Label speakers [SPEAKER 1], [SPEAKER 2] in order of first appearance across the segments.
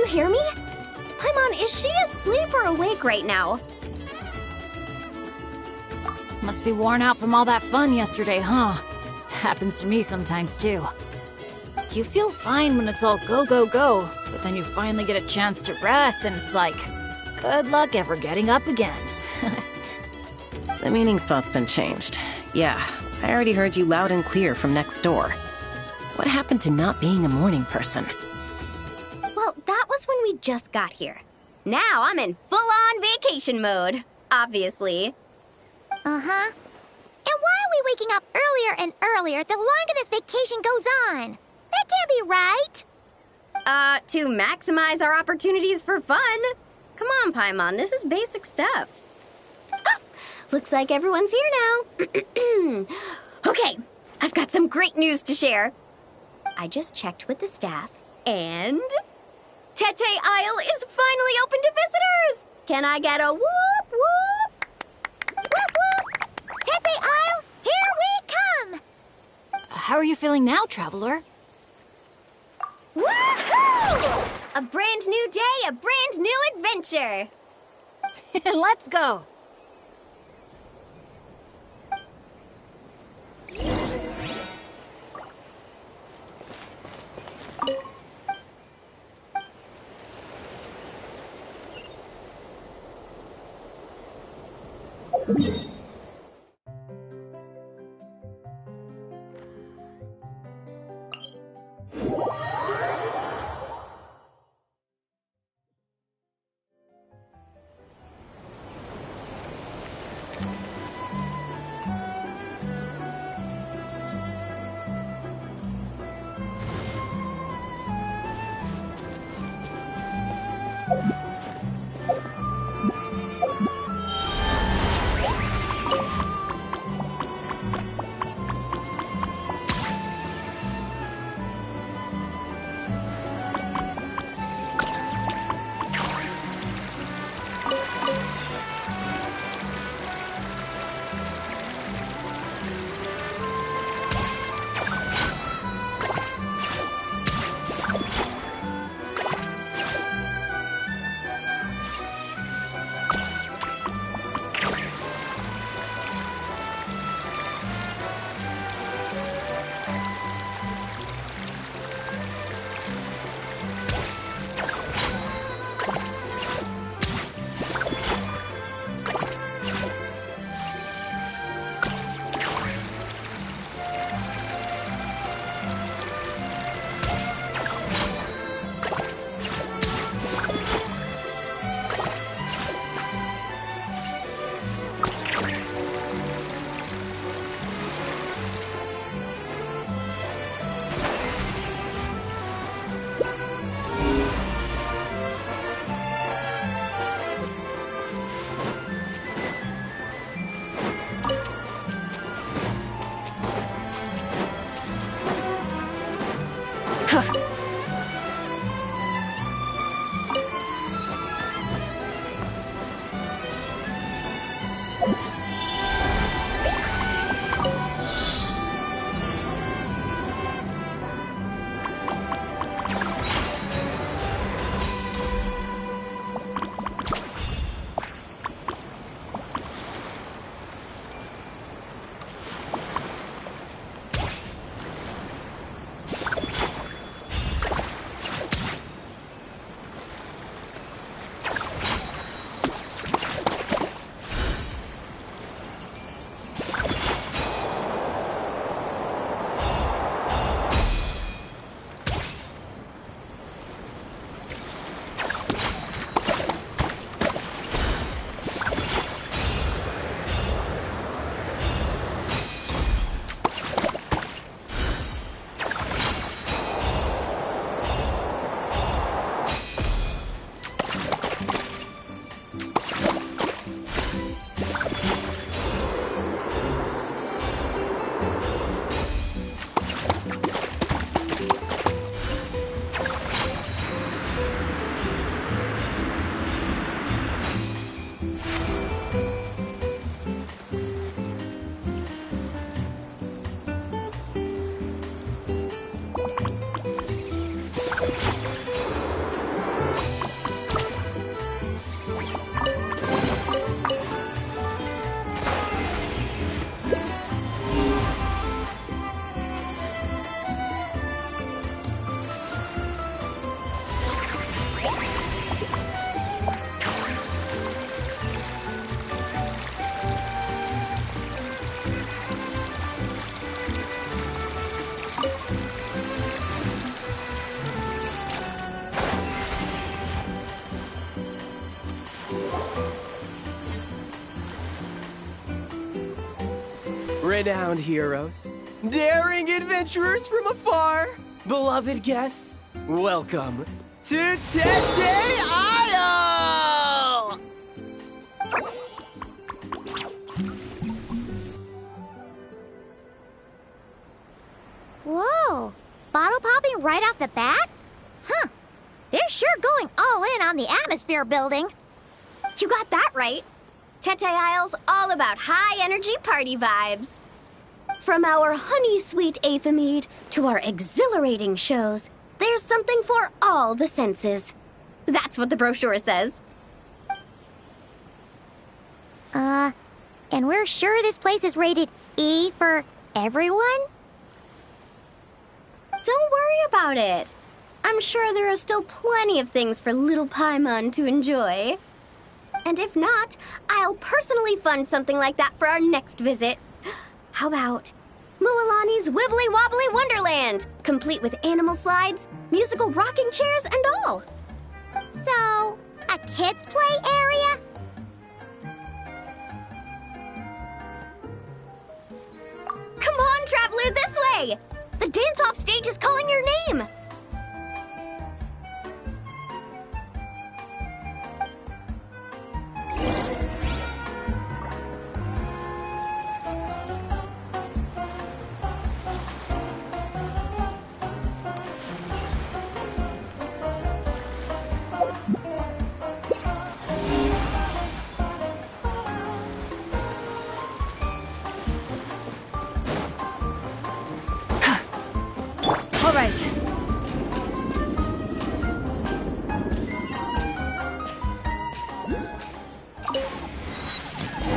[SPEAKER 1] hear me? Paimon, is she asleep or awake right now?
[SPEAKER 2] Must be worn out from all that fun yesterday, huh? Happens to me sometimes, too. You feel fine when it's all go, go, go, but then you finally get a chance to rest, and it's like, good luck ever getting up again.
[SPEAKER 3] The meeting spot's been changed. Yeah, I already heard you loud and clear from next door. What happened to not being a morning person?
[SPEAKER 1] Well, that was when we just got here. Now I'm in full-on vacation mode, obviously.
[SPEAKER 4] Uh-huh. And why are we waking up earlier and earlier the longer this vacation goes on? That can't be right.
[SPEAKER 1] To maximize our opportunities for fun. Come on, Paimon, this is basic stuff. Ah, looks like everyone's here now. Okay, I've got some great news to share. I just checked with the staff, and Tete Isle is finally open to visitors! Can I get a whoop whoop?
[SPEAKER 4] Whoop whoop! Tete Isle, here we come!
[SPEAKER 2] How are you feeling now, Traveler?
[SPEAKER 1] Woohoo! A brand new day, a brand new adventure!
[SPEAKER 2] Let's go!
[SPEAKER 5] Renowned heroes, daring adventurers from afar, beloved guests, welcome to Tete Isle!
[SPEAKER 4] Whoa! Bottle popping right off the bat? Huh. They're sure going all in on the atmosphere building.
[SPEAKER 1] You got that right. Tete Isle's all about high-energy party vibes. From our honey-sweet aphemide to our exhilarating shows, there's something for all the senses. That's what the brochure says.
[SPEAKER 4] And we're sure this place is rated E for everyone?
[SPEAKER 1] Don't worry about it. I'm sure there are still plenty of things for little Paimon to enjoy. And if not, I'll personally fund something like that for our next visit. How about Mualani's Wibbly Wobbly Wonderland, complete with animal slides, musical rocking chairs, and all.
[SPEAKER 4] So, a kids' play area?
[SPEAKER 1] Come on, traveler, this way! The dance-off stage is calling your name!
[SPEAKER 2] All right.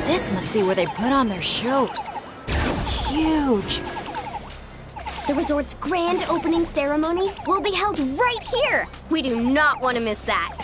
[SPEAKER 2] This must be where they put on their shows. It's huge.
[SPEAKER 1] The resort's grand opening ceremony will be held right here. We do not want to miss that.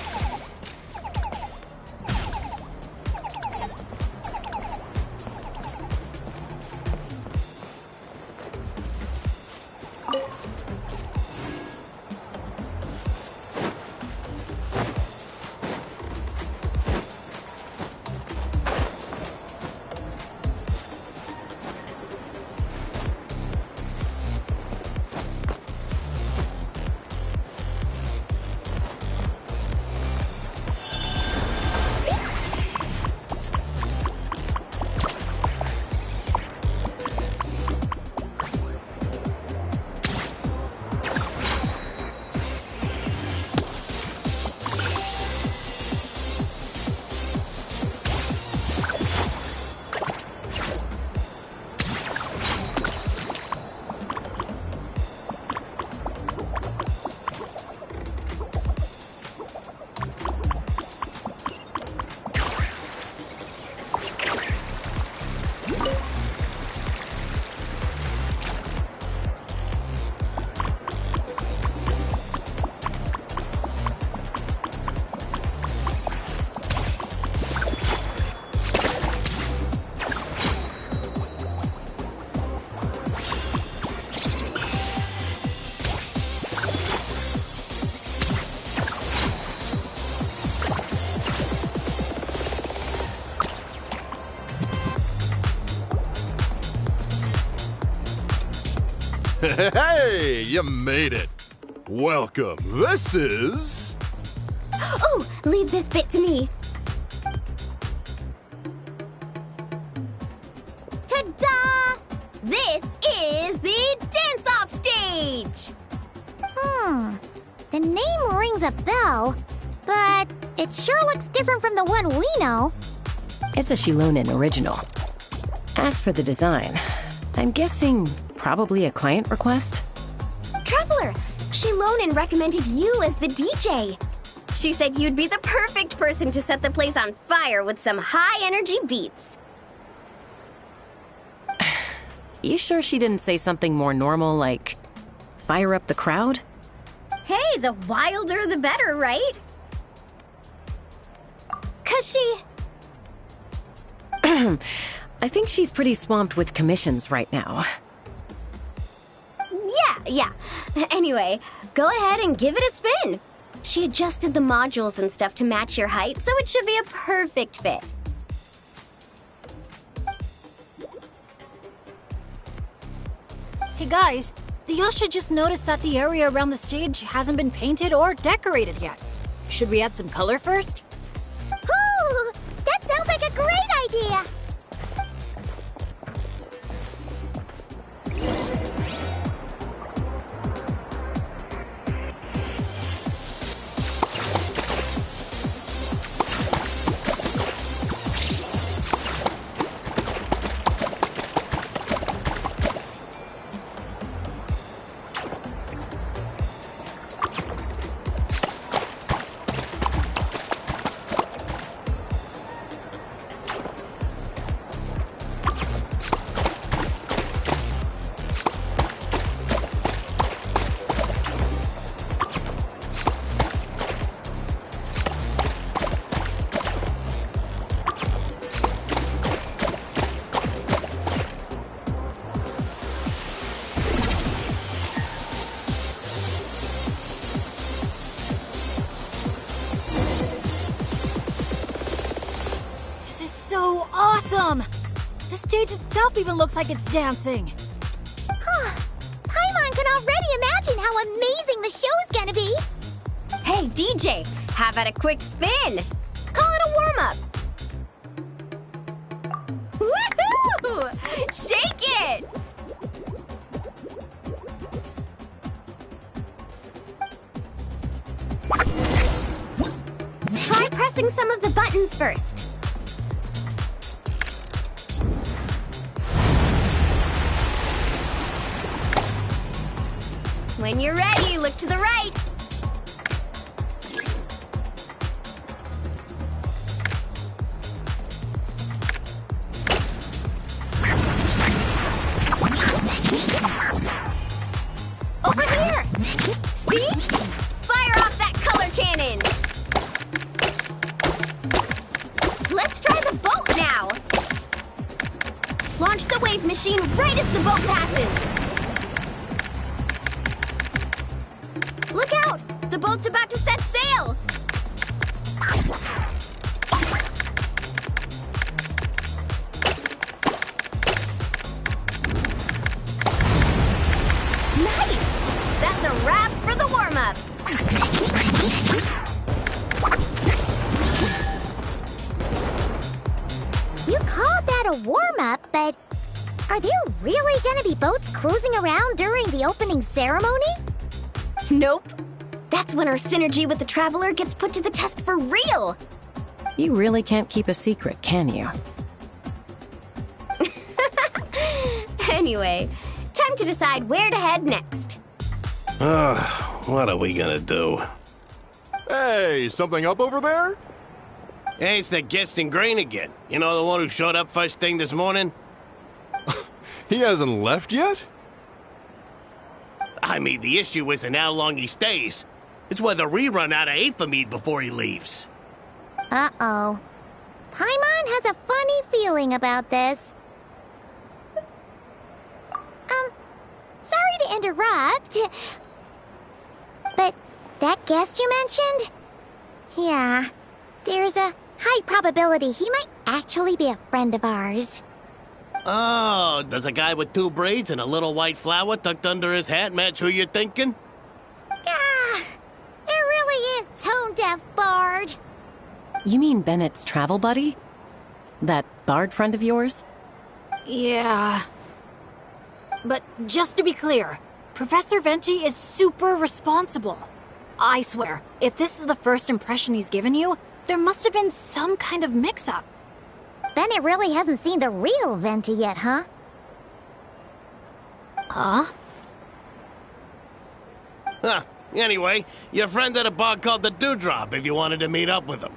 [SPEAKER 6] Hey, you made it. Welcome. This is...
[SPEAKER 1] Oh, leave this bit to me. Ta-da! This is the dance-off stage!
[SPEAKER 4] The name rings a bell, but it sure looks different from the one we know.
[SPEAKER 3] It's a Shilonen original. As for the design, I'm guessing probably a client request?
[SPEAKER 1] Traveler, Shilonen recommended you as the DJ. She said you'd be the perfect person to set the place on fire with some high-energy beats.
[SPEAKER 3] You sure she didn't say something more normal like, fire up the crowd?
[SPEAKER 1] Hey, the wilder the better, right? 'Cause she...
[SPEAKER 3] I think she's pretty swamped with commissions right now.
[SPEAKER 1] Yeah. Anyway, go ahead and give it a spin. She adjusted the modules and stuff to match your height, so it should be a perfect fit.
[SPEAKER 2] Hey guys, the usher just noticed that the area around the stage hasn't been painted or decorated yet. Should we add some color first?
[SPEAKER 4] Ooh, that sounds like a great idea!
[SPEAKER 2] So awesome! The stage itself even looks like it's dancing.
[SPEAKER 4] Paimon can already imagine how amazing the show's gonna be!
[SPEAKER 1] Hey, DJ, how about a quick spin? Call it a warm-up. Woohoo! Shake it! Try pressing some of the buttons first. When you're ready, look to the right. Over here! See? Fire off that color cannon! Let's try the boat now! Launch the wave machine right as the boat passes! Look out! The boat's about to set sail! Nice! That's a wrap for the warm-up!
[SPEAKER 4] You called that a warm-up, but are there really gonna be boats cruising around during the opening ceremony?
[SPEAKER 1] Nope. That's when our synergy with the Traveler gets put to the test for real!
[SPEAKER 3] You really can't keep a secret, can you?
[SPEAKER 1] Anyway, time to decide where to head next.
[SPEAKER 7] What are we gonna do?
[SPEAKER 6] Hey, something up over there?
[SPEAKER 7] Hey, it's the guest in green again. You know, the one who showed up first thing this morning?
[SPEAKER 6] He hasn't left yet?
[SPEAKER 7] I mean, the issue isn't how long he stays. It's whether we run out of Aphamide before he leaves.
[SPEAKER 4] Uh-oh. Paimon has a funny feeling about this. Sorry to interrupt. But that guest you mentioned? Yeah, there's a high probability he might actually be a friend of ours.
[SPEAKER 7] Oh, does a guy with 2 braids and a little white flower tucked under his hat match who you're thinking?
[SPEAKER 4] Ah, it really is tone-deaf, Bard.
[SPEAKER 3] You mean Bennett's travel buddy? That bard friend of yours?
[SPEAKER 2] Yeah. But just to be clear, Professor Venti is super responsible. I swear, if this is the first impression he's given you, there must have been some kind of mix-up.
[SPEAKER 4] Bennett really hasn't seen the real Venti yet, huh?
[SPEAKER 2] Huh?
[SPEAKER 7] Huh. Anyway, your friend at a bar called the Dewdrop if you wanted to meet up with him.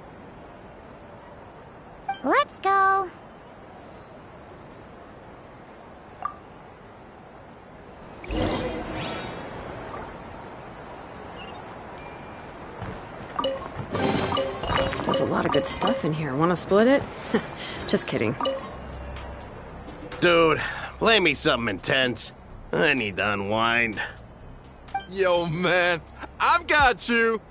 [SPEAKER 4] Let's go.
[SPEAKER 8] There's a lot of good stuff in here. Want to split it? Just kidding.
[SPEAKER 7] Dude, play me something intense. I need to unwind.
[SPEAKER 6] Yo, man, I've got you.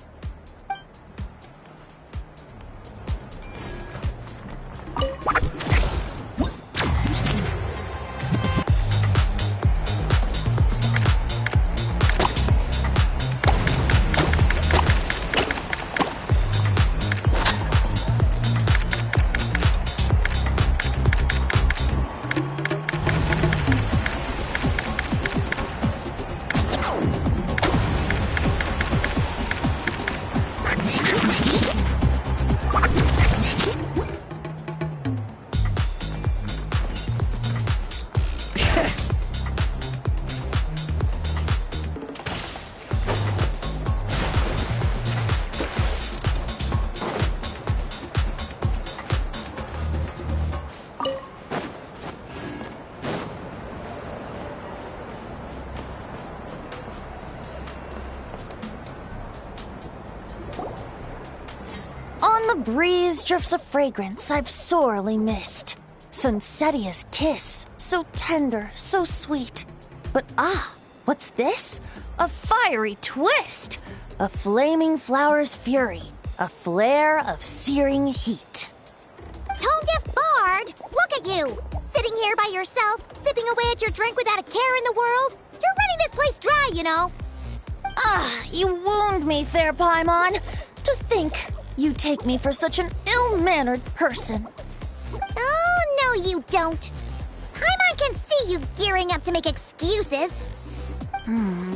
[SPEAKER 2] the breeze drifts a fragrance I've sorely missed. Sunsetia's kiss, so tender, so sweet. But what's this? A fiery twist! A flaming flower's fury, a flare of searing heat.
[SPEAKER 4] Tone-deaf bard, look at you! Sitting here by yourself, sipping away at your drink without a care in the world. You're running this place dry, you know.
[SPEAKER 2] You wound me, fair Paimon. To think you take me for such an ill-mannered person.
[SPEAKER 4] Oh, no you don't. Paimon can see you gearing up to make excuses.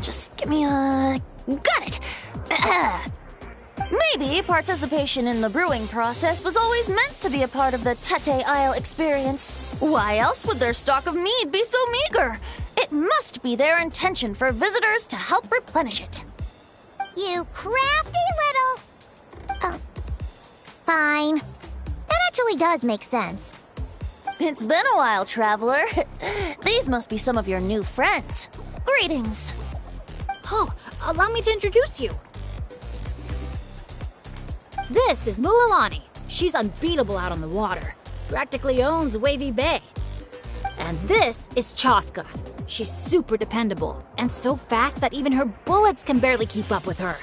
[SPEAKER 2] Just give me a... Got it! Maybe participation in the brewing process was always meant to be a part of the Tete Isle experience. Why else would their stock of mead be so meager? It must be their intention for visitors to help replenish it.
[SPEAKER 4] You crafty little... fine. That actually does make sense.
[SPEAKER 2] It's been a while, traveler. These must be some of your new friends. Greetings.
[SPEAKER 9] Oh, allow me to introduce you. This is Mualani. She's unbeatable out on the water. Practically owns Wavy Bay. And this is Chaska. She's super dependable and so fast that even her bullets can barely keep up with her.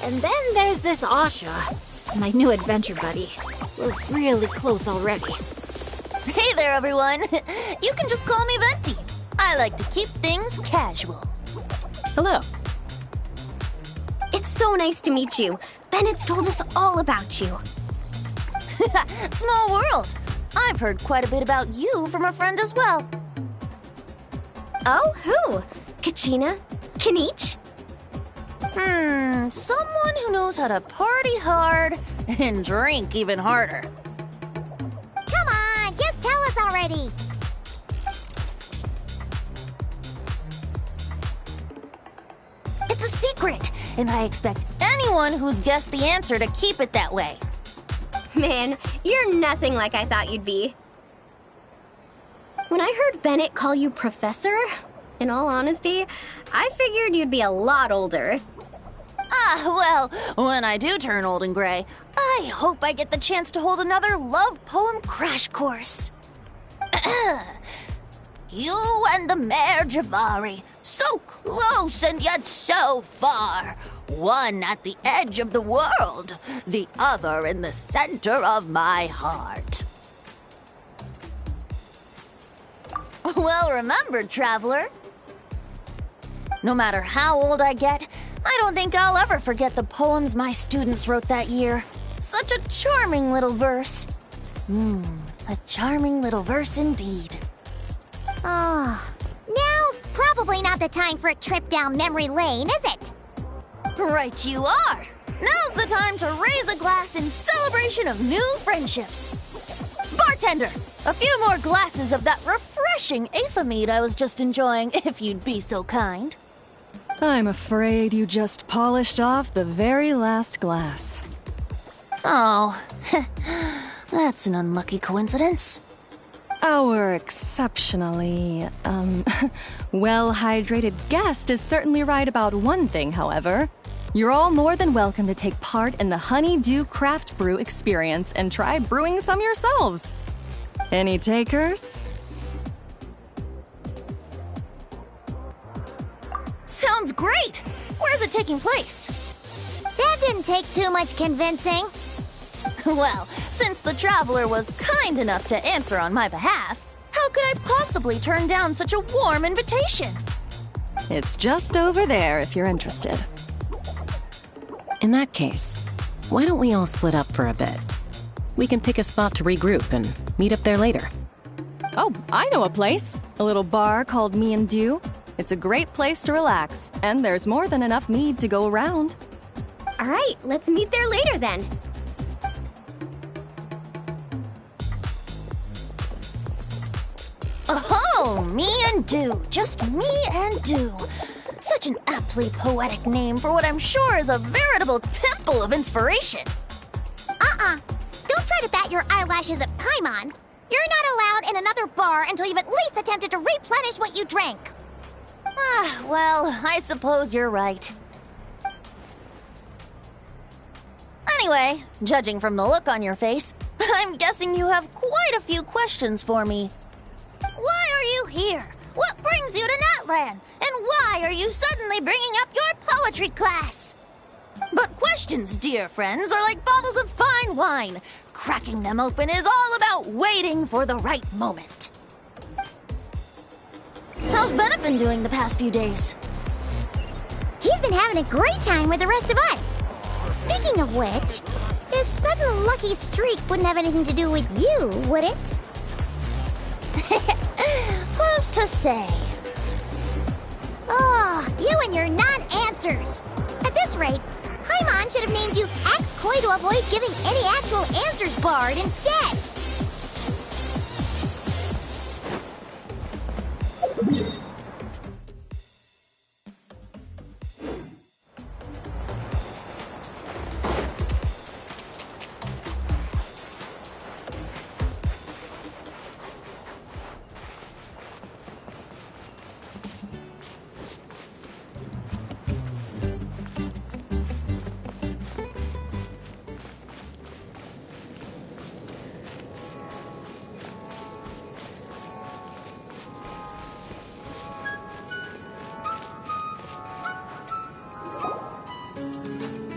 [SPEAKER 9] And then there's this Asha, my new adventure buddy. We're really close already.
[SPEAKER 2] Hey there, everyone. You can just call me Venti. I like to keep things casual.
[SPEAKER 3] Hello.
[SPEAKER 1] It's so nice to meet you. Bennett's told us all about you.
[SPEAKER 2] Small world. I've heard quite a bit about you from a friend as well.
[SPEAKER 1] Oh, who? Kachina? Kanich?
[SPEAKER 2] Someone who knows how to party hard and drink even harder.
[SPEAKER 4] Come on, just tell us already.
[SPEAKER 2] It's a secret, and I expect anyone who's guessed the answer to keep it that way.
[SPEAKER 1] Man, you're nothing like I thought you'd be. When I heard Bennett call you Professor, in all honesty, I figured you'd be a lot older.
[SPEAKER 2] Well, when I do turn old and gray, I hope I get the chance to hold another love poem crash course. You and the Mare Javari, so close and yet so far. One at the edge of the world, the other in the center of my heart. Well remembered, traveler. No matter how old I get, I don't think I'll ever forget the poems my students wrote that year. Such a charming little verse. A charming little verse indeed.
[SPEAKER 4] Oh, now's probably not the time for a trip down memory lane, is it?
[SPEAKER 2] Right you are. Now's the time to raise a glass in celebration of new friendships. Bartender, a few more glasses of that refreshing Aether I was just enjoying, if you'd be so kind.
[SPEAKER 10] I'm afraid you just polished off the very last glass.
[SPEAKER 2] Oh, that's an unlucky coincidence.
[SPEAKER 10] Our exceptionally, well-hydrated guest is certainly right about one thing, however. You're all more than welcome to take part in the Honeydew Craft Brew experience and try brewing some yourselves. Any takers?
[SPEAKER 2] Sounds great! Where's it taking place?
[SPEAKER 4] That didn't take too much convincing.
[SPEAKER 2] Well, since the traveler was kind enough to answer on my behalf, how could I possibly turn down such a warm invitation?
[SPEAKER 10] It's just over there if you're interested.
[SPEAKER 3] In that case, why don't we all split up for a bit? We can pick a spot to regroup and meet up there later.
[SPEAKER 10] Oh, I know a place. A little bar called Me and Dew. It's a great place to relax, and there's more than enough mead to go around.
[SPEAKER 1] All right, let's meet there later then.
[SPEAKER 2] Oh, Me and Dew. Just Me and Dew. Such an aptly poetic name for what I'm sure is a veritable temple of inspiration.
[SPEAKER 4] Don't try to bat your eyelashes at Paimon. You're not allowed in another bar until you've at least attempted to replenish what you drank.
[SPEAKER 2] Well, I suppose you're right.
[SPEAKER 11] Anyway, judging from the look on your face, I'm guessing you have quite a few questions for me. Why are you here? What brings you to Natlan? And why are you suddenly bringing up your poetry class? But questions, dear friends, are like bottles of fine wine. Cracking them open is all about waiting for the right moment. How's Bennett been doing the past few days?
[SPEAKER 4] He's been having a great time with the rest of us. Speaking of which, his sudden lucky streak wouldn't have anything to do with you, would it?
[SPEAKER 11] Who's to say?
[SPEAKER 4] Oh, you and your non-answers. At this rate, Paimon should have named you Axe Koi to avoid giving any actual answers barred instead.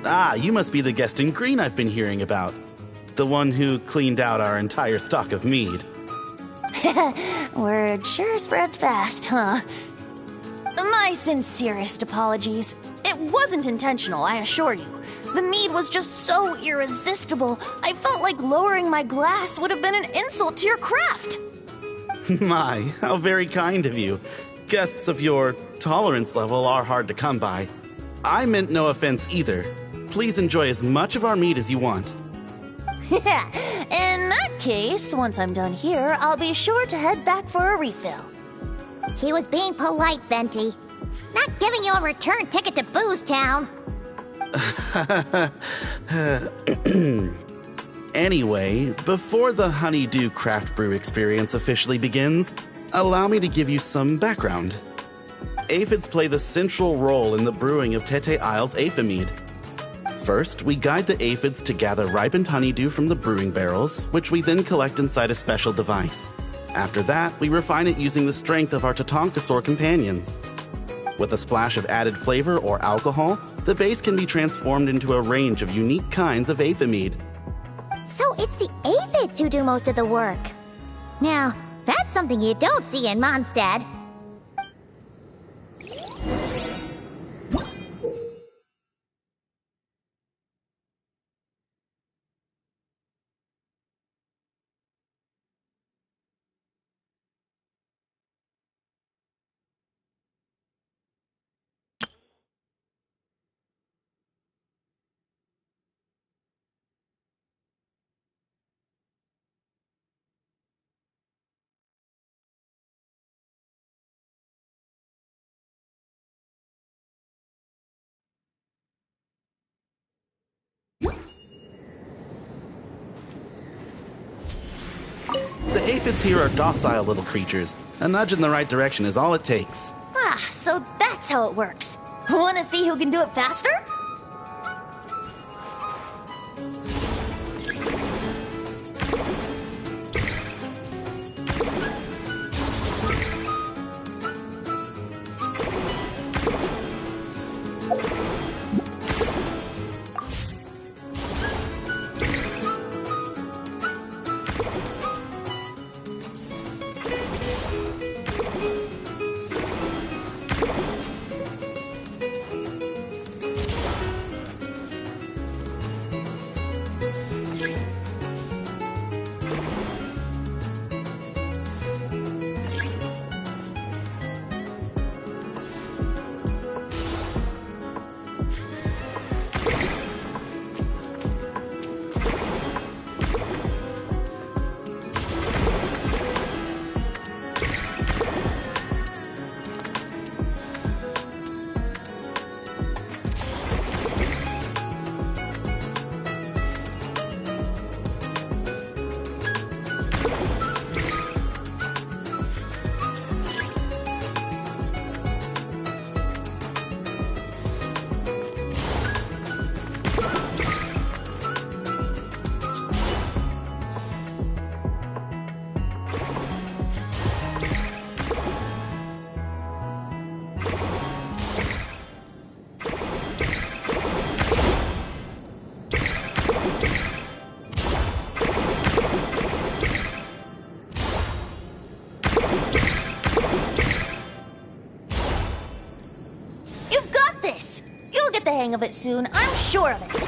[SPEAKER 12] Ah, you must be the guest in green I've been hearing about. The one who cleaned out our entire stock of mead.
[SPEAKER 11] Word sure spreads fast, huh? My sincerest apologies. It wasn't intentional, I assure you. The mead was just so irresistible, I felt like lowering my glass would have been an insult to your craft.
[SPEAKER 12] My, how very kind of you. Guests of your tolerance level are hard to come by. I meant no offense either. Please enjoy as much of our mead as you want.
[SPEAKER 11] In that case, once I'm done here, I'll be sure to head back for a refill.
[SPEAKER 4] He was being polite, Venti. Not giving you a return ticket to Booze Town.
[SPEAKER 12] Anyway, before the Honeydew Craft Brew experience officially begins, allow me to give you some background. Aphids play the central role in the brewing of Tete Isle's Aphid. First, we guide the aphids to gather ripened honeydew from the brewing barrels, which we then collect inside a special device. After that, we refine it using the strength of our Tatankasaur companions. With a splash of added flavor or alcohol, the base can be transformed into a range of unique kinds of aphid.
[SPEAKER 4] So it's the aphids who do most of the work. Now, that's something you don't see in Mondstadt.
[SPEAKER 12] The aphids here are docile little creatures. A nudge in the right direction is all it takes.
[SPEAKER 11] Ah, so that's how it works. Wanna see who can do it faster? of it soon. I'm sure of it.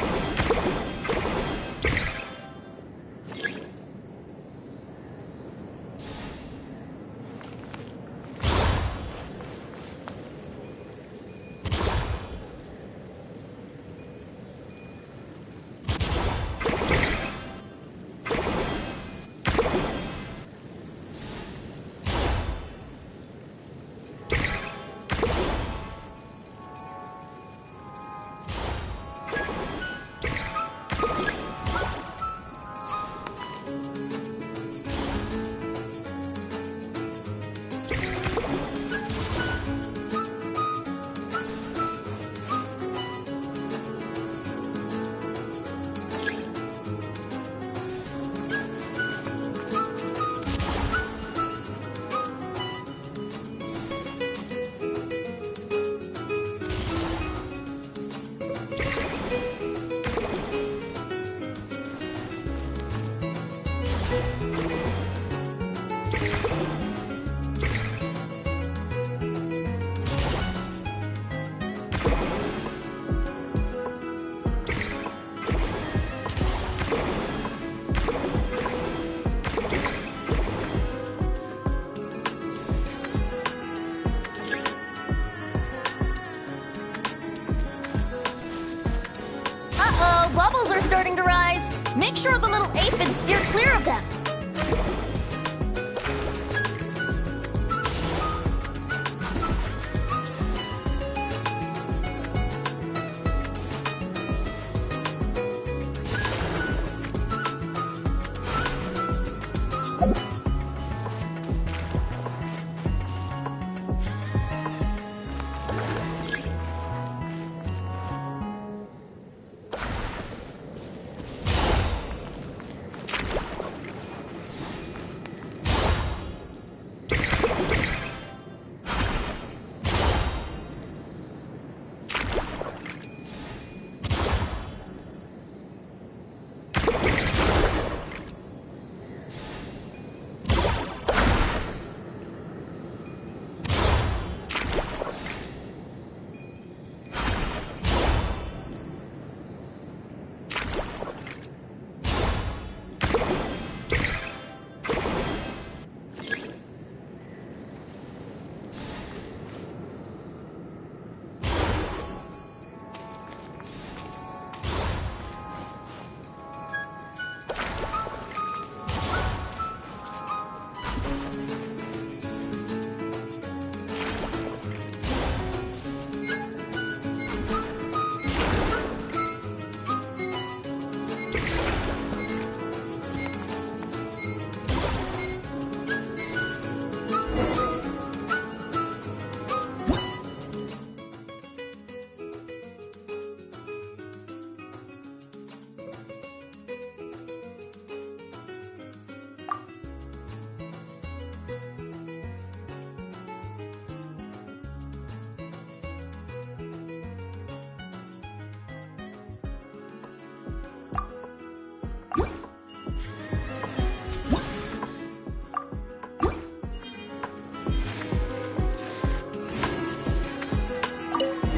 [SPEAKER 11] Bubbles are starting to rise. Make sure the little aphids steer clear of them.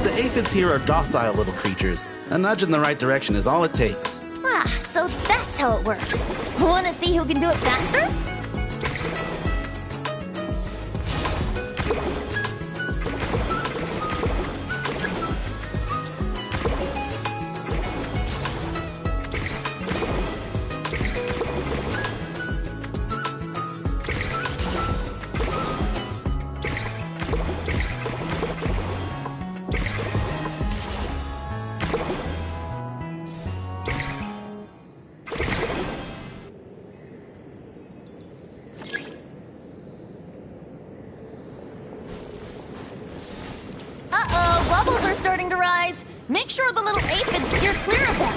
[SPEAKER 12] The aphids here are docile little creatures. A nudge in the right direction is all it takes.
[SPEAKER 11] Ah, so that's how it works. Want to see who can do it faster? Bubbles are starting to rise. Make sure the little aphids steer clear of them.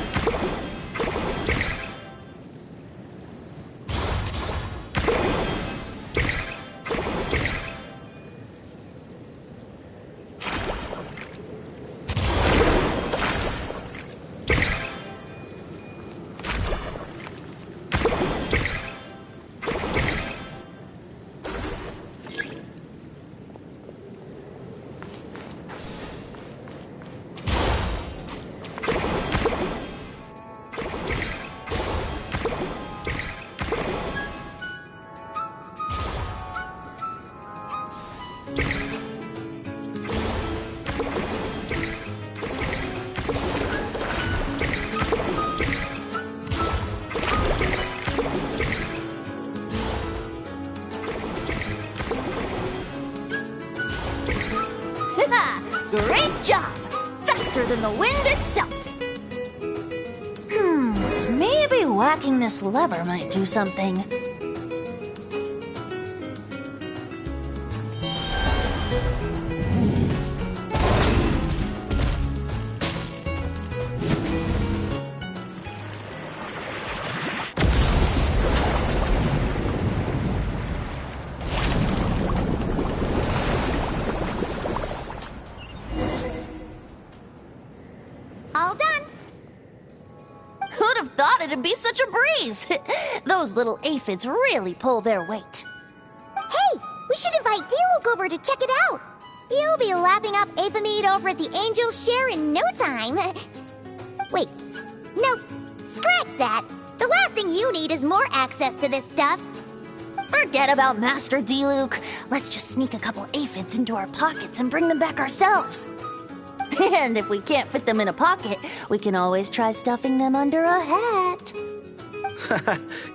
[SPEAKER 11] the wind itself. Maybe whacking this lever might do something.
[SPEAKER 4] All done.
[SPEAKER 11] Who'd have thought it'd be such a breeze? Those little aphids really pull their weight.
[SPEAKER 4] Hey, we should invite Diluc over to check it out. You'll be lapping up aphid over at the Angel's Share in no time. Wait, no, scratch that. The last thing you need is more access to this stuff.
[SPEAKER 11] Forget about Master Diluc. Let's just sneak a couple aphids into our pockets and bring them back ourselves. And if we can't fit them in a pocket, we can always try stuffing them under a hat.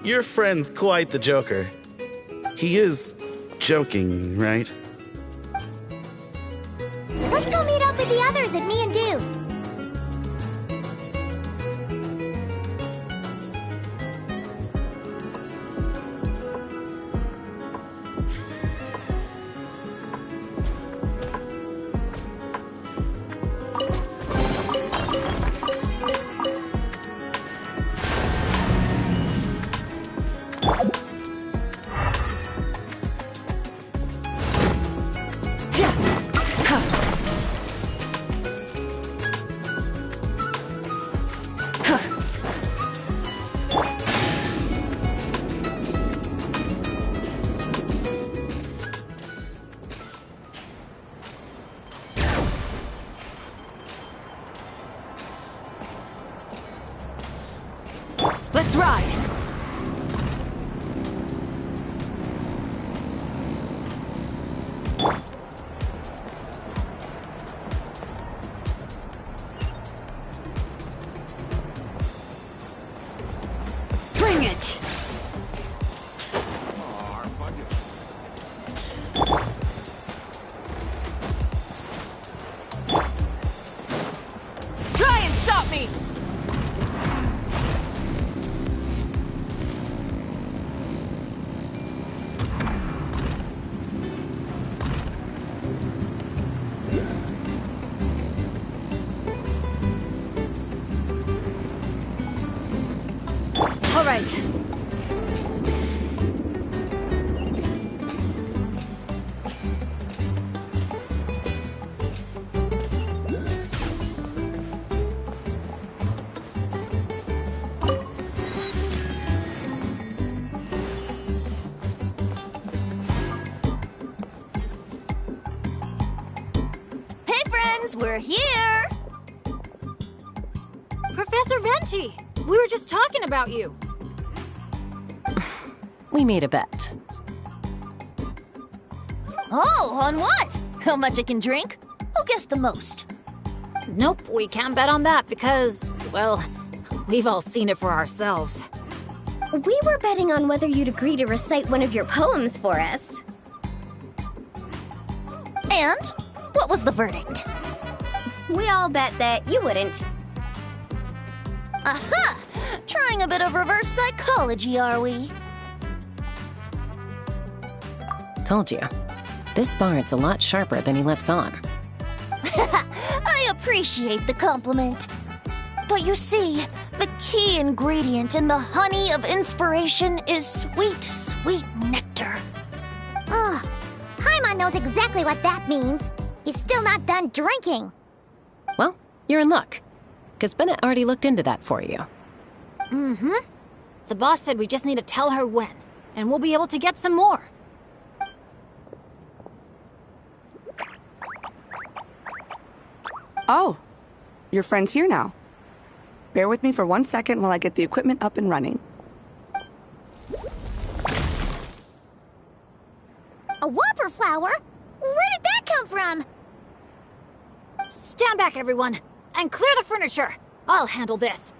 [SPEAKER 12] Your friend's quite the joker. He is joking, right?
[SPEAKER 4] Let's go meet up with the others at Me and Do.
[SPEAKER 2] Let's ride! Bring it! Try and stop me! All right.
[SPEAKER 11] Hey friends, we're here!
[SPEAKER 9] Professor Venti, we were just talking about you.
[SPEAKER 3] We made a bet.
[SPEAKER 11] Oh, on what? How much I can drink? Who guessed the most?
[SPEAKER 9] Nope, we can't bet on that because, well, we've all seen it for ourselves.
[SPEAKER 1] We were betting on whether you'd agree to recite one of your poems for us.
[SPEAKER 11] And what was the verdict?
[SPEAKER 1] We all bet that you wouldn't.
[SPEAKER 11] Aha! Trying a bit of reverse psychology, are we?
[SPEAKER 3] Told you. This bard's a lot sharper than he lets on.
[SPEAKER 11] I appreciate the compliment. But you see, the key ingredient in the honey of inspiration is sweet, sweet nectar.
[SPEAKER 4] Ugh, Paimon knows exactly what that means. He's still not done drinking.
[SPEAKER 3] Well, you're in luck. Because Bennett already looked into that for you.
[SPEAKER 9] Mm-hmm. The boss said we just need to tell her when, and we'll be able to get some more.
[SPEAKER 13] Oh, your friend's here now. Bear with me for 1 second while I get the equipment up and running.
[SPEAKER 4] A whopper flower? Where did that come from?
[SPEAKER 9] Stand back, everyone, and clear the furniture. I'll handle this.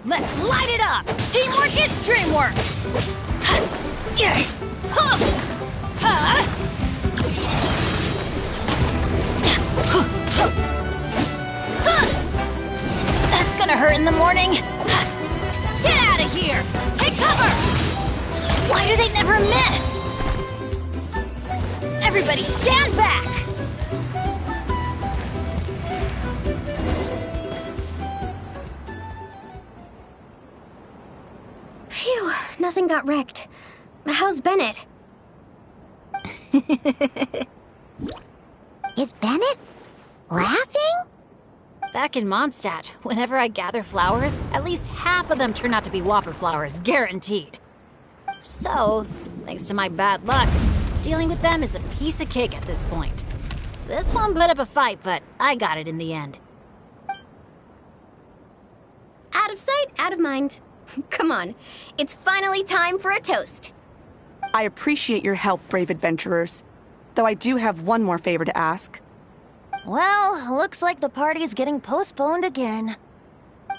[SPEAKER 9] Let's light it up! Teamwork is dreamwork! That's gonna hurt in the morning. Get out of here! Take cover! Why do they never miss? Everybody stand back!
[SPEAKER 1] Phew, nothing got wrecked. How's Bennett?
[SPEAKER 4] Is Bennett laughing?
[SPEAKER 9] Back in Mondstadt, whenever I gather flowers, at least half of them turn out to be whopper flowers, guaranteed. So, thanks to my bad luck, dealing with them is a piece of cake at this point. This one put up a fight, but I got it in the end.
[SPEAKER 1] Out of sight, out of mind. Come on, it's finally time for a toast.
[SPEAKER 13] I appreciate your help, brave adventurers. Though I do have one more favor to ask.
[SPEAKER 11] Well, looks like the party's getting postponed again.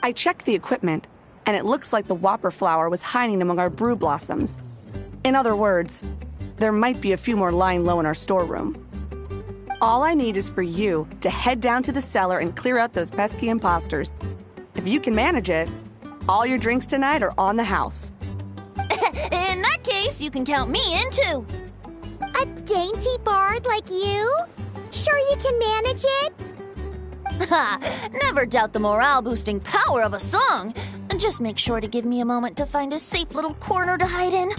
[SPEAKER 13] I checked the equipment, and it looks like the whopper flower was hiding among our brew blossoms. In other words, there might be a few more lying low in our storeroom. All I need is for you to head down to the cellar and clear out those pesky imposters. If you can manage it, all your drinks tonight are on the house.
[SPEAKER 11] In that case, you can count me in too.
[SPEAKER 4] A dainty bard like you? Sure you can manage it?
[SPEAKER 11] Ha! Never doubt the morale-boosting power of a song. Just make sure to give me a moment to find a safe little corner to hide in.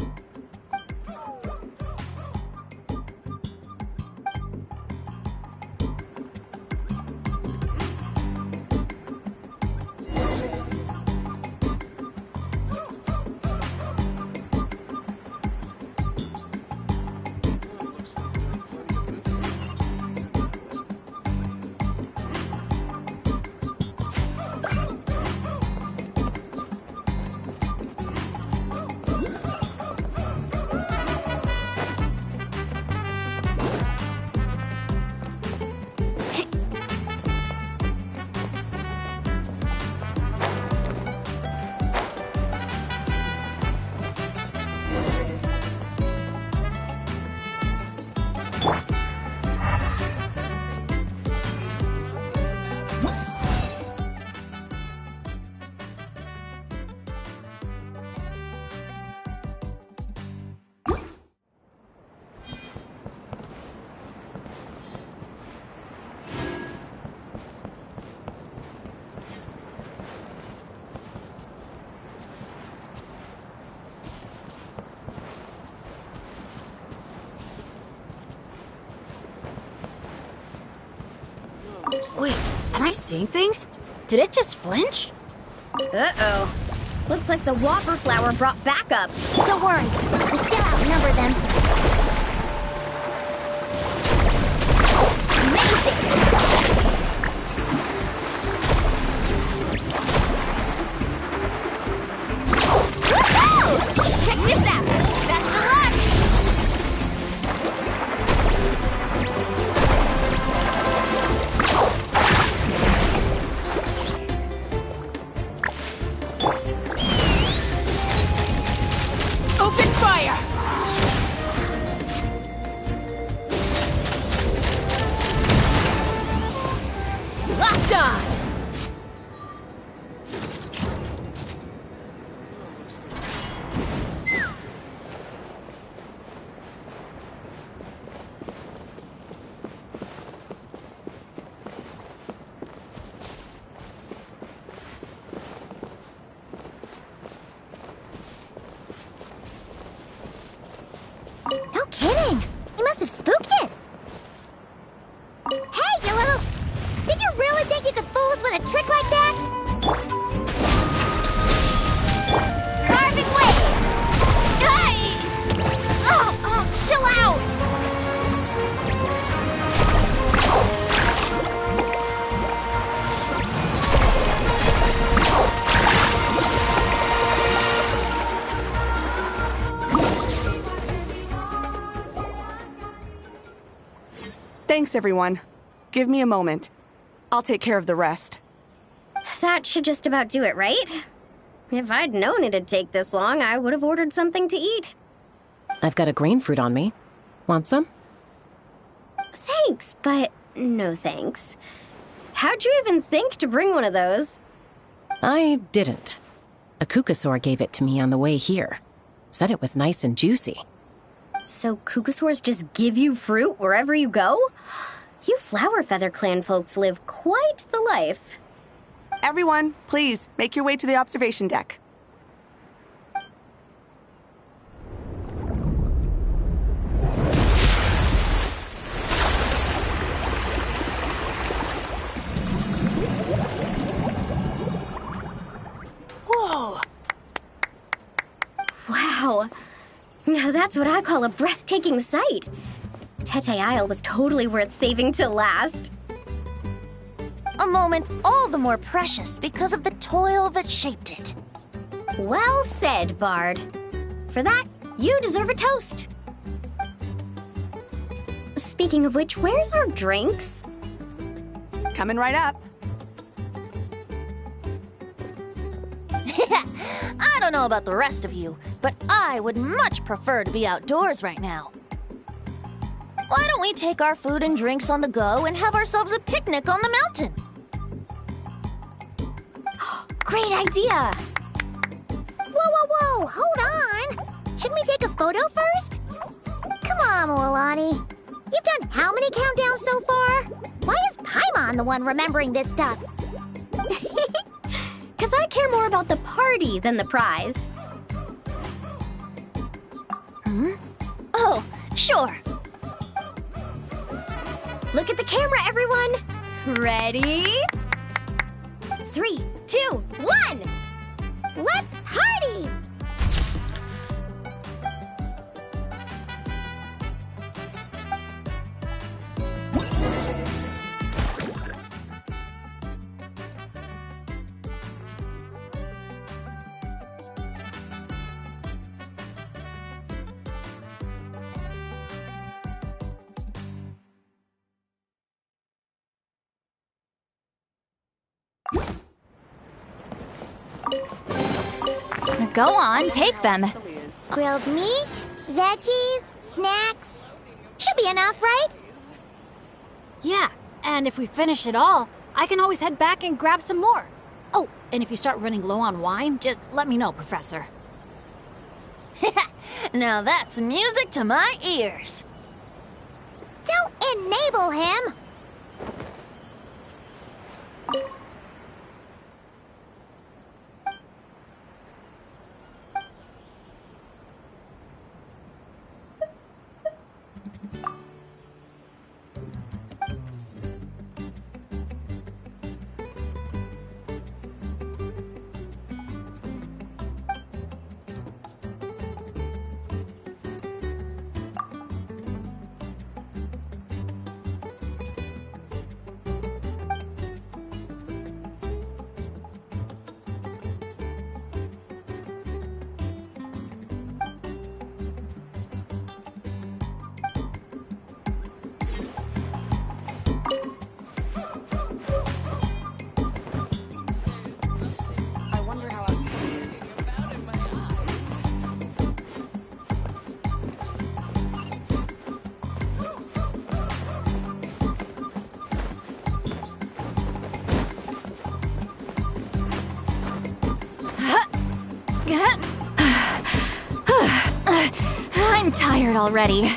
[SPEAKER 8] Wait, am I seeing things? Did it just flinch?
[SPEAKER 1] Uh-oh. Looks like the whopper flower brought backup.
[SPEAKER 4] Don't worry, we still outnumber them.
[SPEAKER 1] Woohoo! Check this out! Best of luck!
[SPEAKER 2] Open fire! Locked on!
[SPEAKER 4] No kidding! You must have spooked it! Hey, you little... Did you really think you could fool us with a trick like that? Carving waves! Hey! Oh, chill out!
[SPEAKER 13] Thanks, everyone. Give me a moment. I'll take care of the rest.
[SPEAKER 1] That should just about do it, right? If I'd known it'd take this long, I would have ordered something to eat.
[SPEAKER 3] I've got a grain fruit on me. Want some?
[SPEAKER 1] Thanks, but no thanks. How'd you even think to bring one of those?
[SPEAKER 3] I didn't. A Kukasaur gave it to me on the way here. Said it was nice and juicy.
[SPEAKER 1] So Kukasaurs just give you fruit wherever you go? You Flower Feather Clan folks live quite the life.
[SPEAKER 13] Everyone, please, make your way to the observation deck.
[SPEAKER 1] Whoa! Wow. Now that's what I call a breathtaking sight. Tete Isle was totally worth saving till last.
[SPEAKER 11] A moment all the more precious because of the toil that shaped it.
[SPEAKER 1] Well said, Bard. For that, you deserve a toast. Speaking of which, where's our drinks?
[SPEAKER 13] Coming right up.
[SPEAKER 11] I don't know about the rest of you, but I would much prefer to be outdoors right now. Why don't we take our food and drinks on the go and have ourselves a picnic on the mountain?
[SPEAKER 1] Great idea!
[SPEAKER 4] Whoa, hold on! Shouldn't we take a photo first? Come on, Mualani. You've done how many countdowns so far? Why is Paimon the one remembering this stuff?
[SPEAKER 1] Because I care more about the party than the prize.
[SPEAKER 11] Oh, sure.
[SPEAKER 1] Look at the camera, everyone! Ready? 3, 2, 1!
[SPEAKER 4] Let's party!
[SPEAKER 9] Go on, take them.
[SPEAKER 4] Grilled meat, veggies, snacks. Should be enough, right?
[SPEAKER 9] Yeah, and if we finish it all, I can always head back and grab some more. Oh, and if you start running low on wine, just let me know, Professor.
[SPEAKER 11] Now that's music to my ears.
[SPEAKER 4] Don't enable him!
[SPEAKER 9] I'm tired already.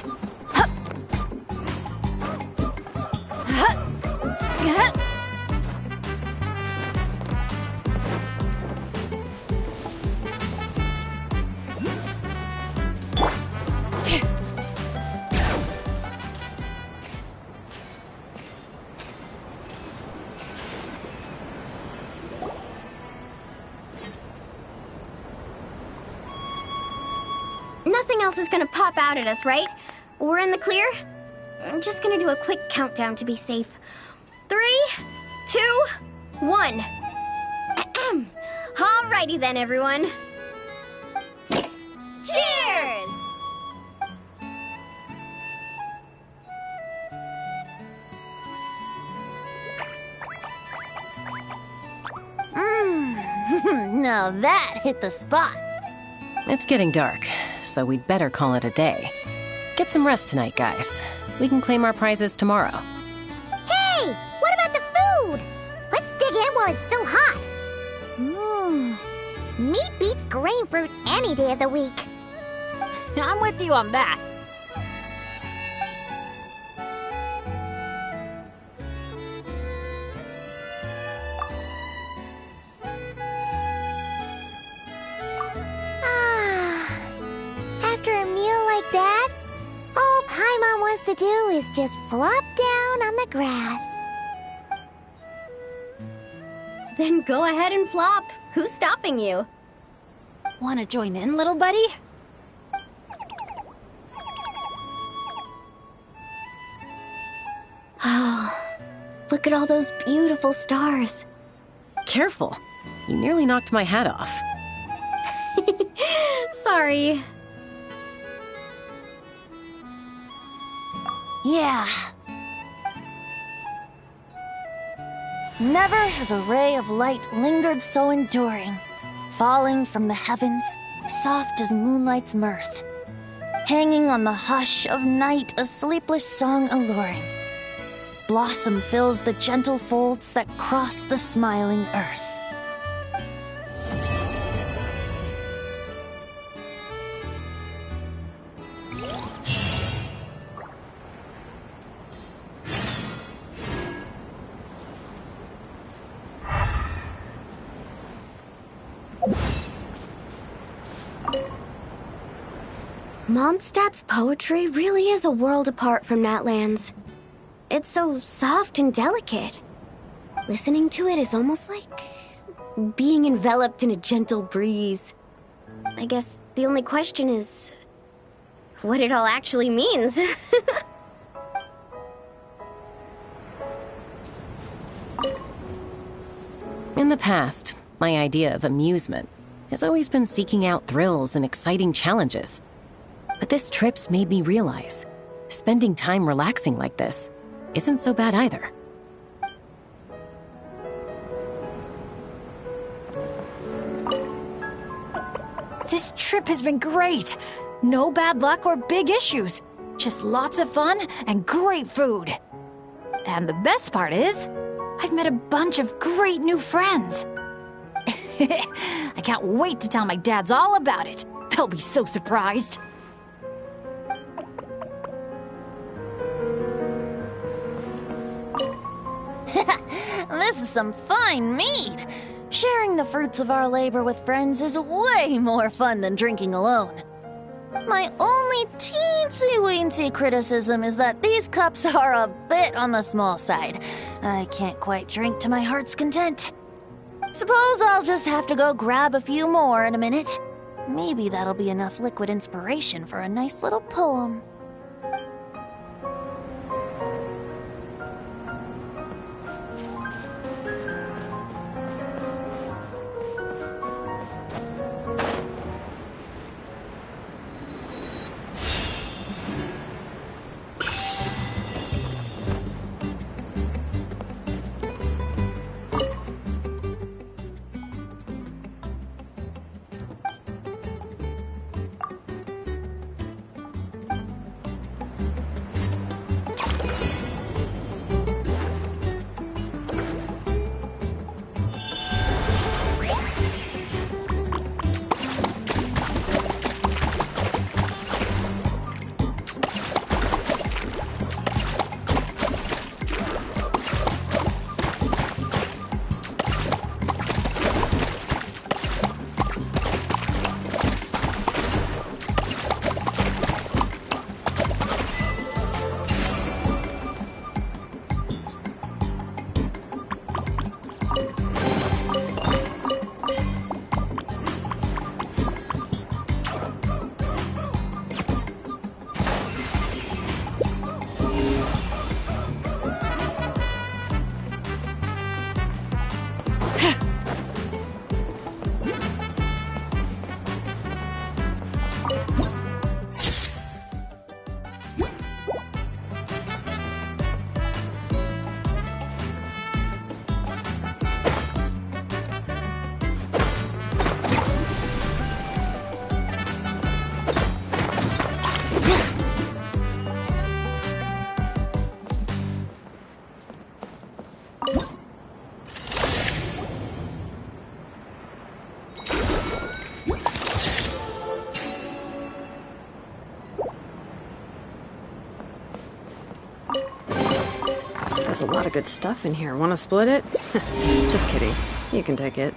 [SPEAKER 1] Nothing else is gonna pop out at us, right? We're in the clear? I'm just gonna do a quick countdown to be safe. 3, 2, 1. Ahem. Alrighty then, everyone. Cheers!
[SPEAKER 11] Now that hit the spot.
[SPEAKER 3] It's getting dark, so we'd better call it a day. Get some rest tonight, guys. We can claim our prizes tomorrow.
[SPEAKER 4] Hey, what about the food? Let's dig in while it's still hot. Meat beats grain fruit any day of the week.
[SPEAKER 9] I'm with you on that.
[SPEAKER 4] After a meal like that, all Paimon wants to do is just flop down on the grass.
[SPEAKER 1] Then go ahead and flop. Who's stopping you?
[SPEAKER 9] Wanna join in, little buddy?
[SPEAKER 1] Oh, look at all those beautiful stars.
[SPEAKER 3] Careful. You nearly knocked my hat off.
[SPEAKER 1] Sorry.
[SPEAKER 11] Yeah. Never has a ray of light lingered so enduring, falling from the heavens, soft as moonlight's mirth, hanging on the hush of night, a sleepless song alluring. Blossom fills the gentle folds that cross the smiling earth.
[SPEAKER 1] Mondstadt's poetry really is a world apart from Natlan's. It's so soft and delicate. Listening to it is almost like being enveloped in a gentle breeze. I guess the only question is what it all actually means.
[SPEAKER 3] In the past, my idea of amusement has always been seeking out thrills and exciting challenges. But this trip's made me realize spending time relaxing like this isn't so bad either.
[SPEAKER 9] This trip has been great. No bad luck or big issues. Just lots of fun and great food. And the best part is, I've met a bunch of great new friends. I can't wait to tell my dads all about it. They'll be so surprised.
[SPEAKER 11] This is some fine mead. Sharing the fruits of our labor with friends is way more fun than drinking alone. My only teensy-weensy criticism is that these cups are a bit on the small side. I can't quite drink to my heart's content. Suppose I'll just have to go grab a few more in a minute. Maybe that'll be enough liquid inspiration for a nice little poem.
[SPEAKER 8] There's a lot of good stuff in here. Want to split it? Just kidding. You can take it.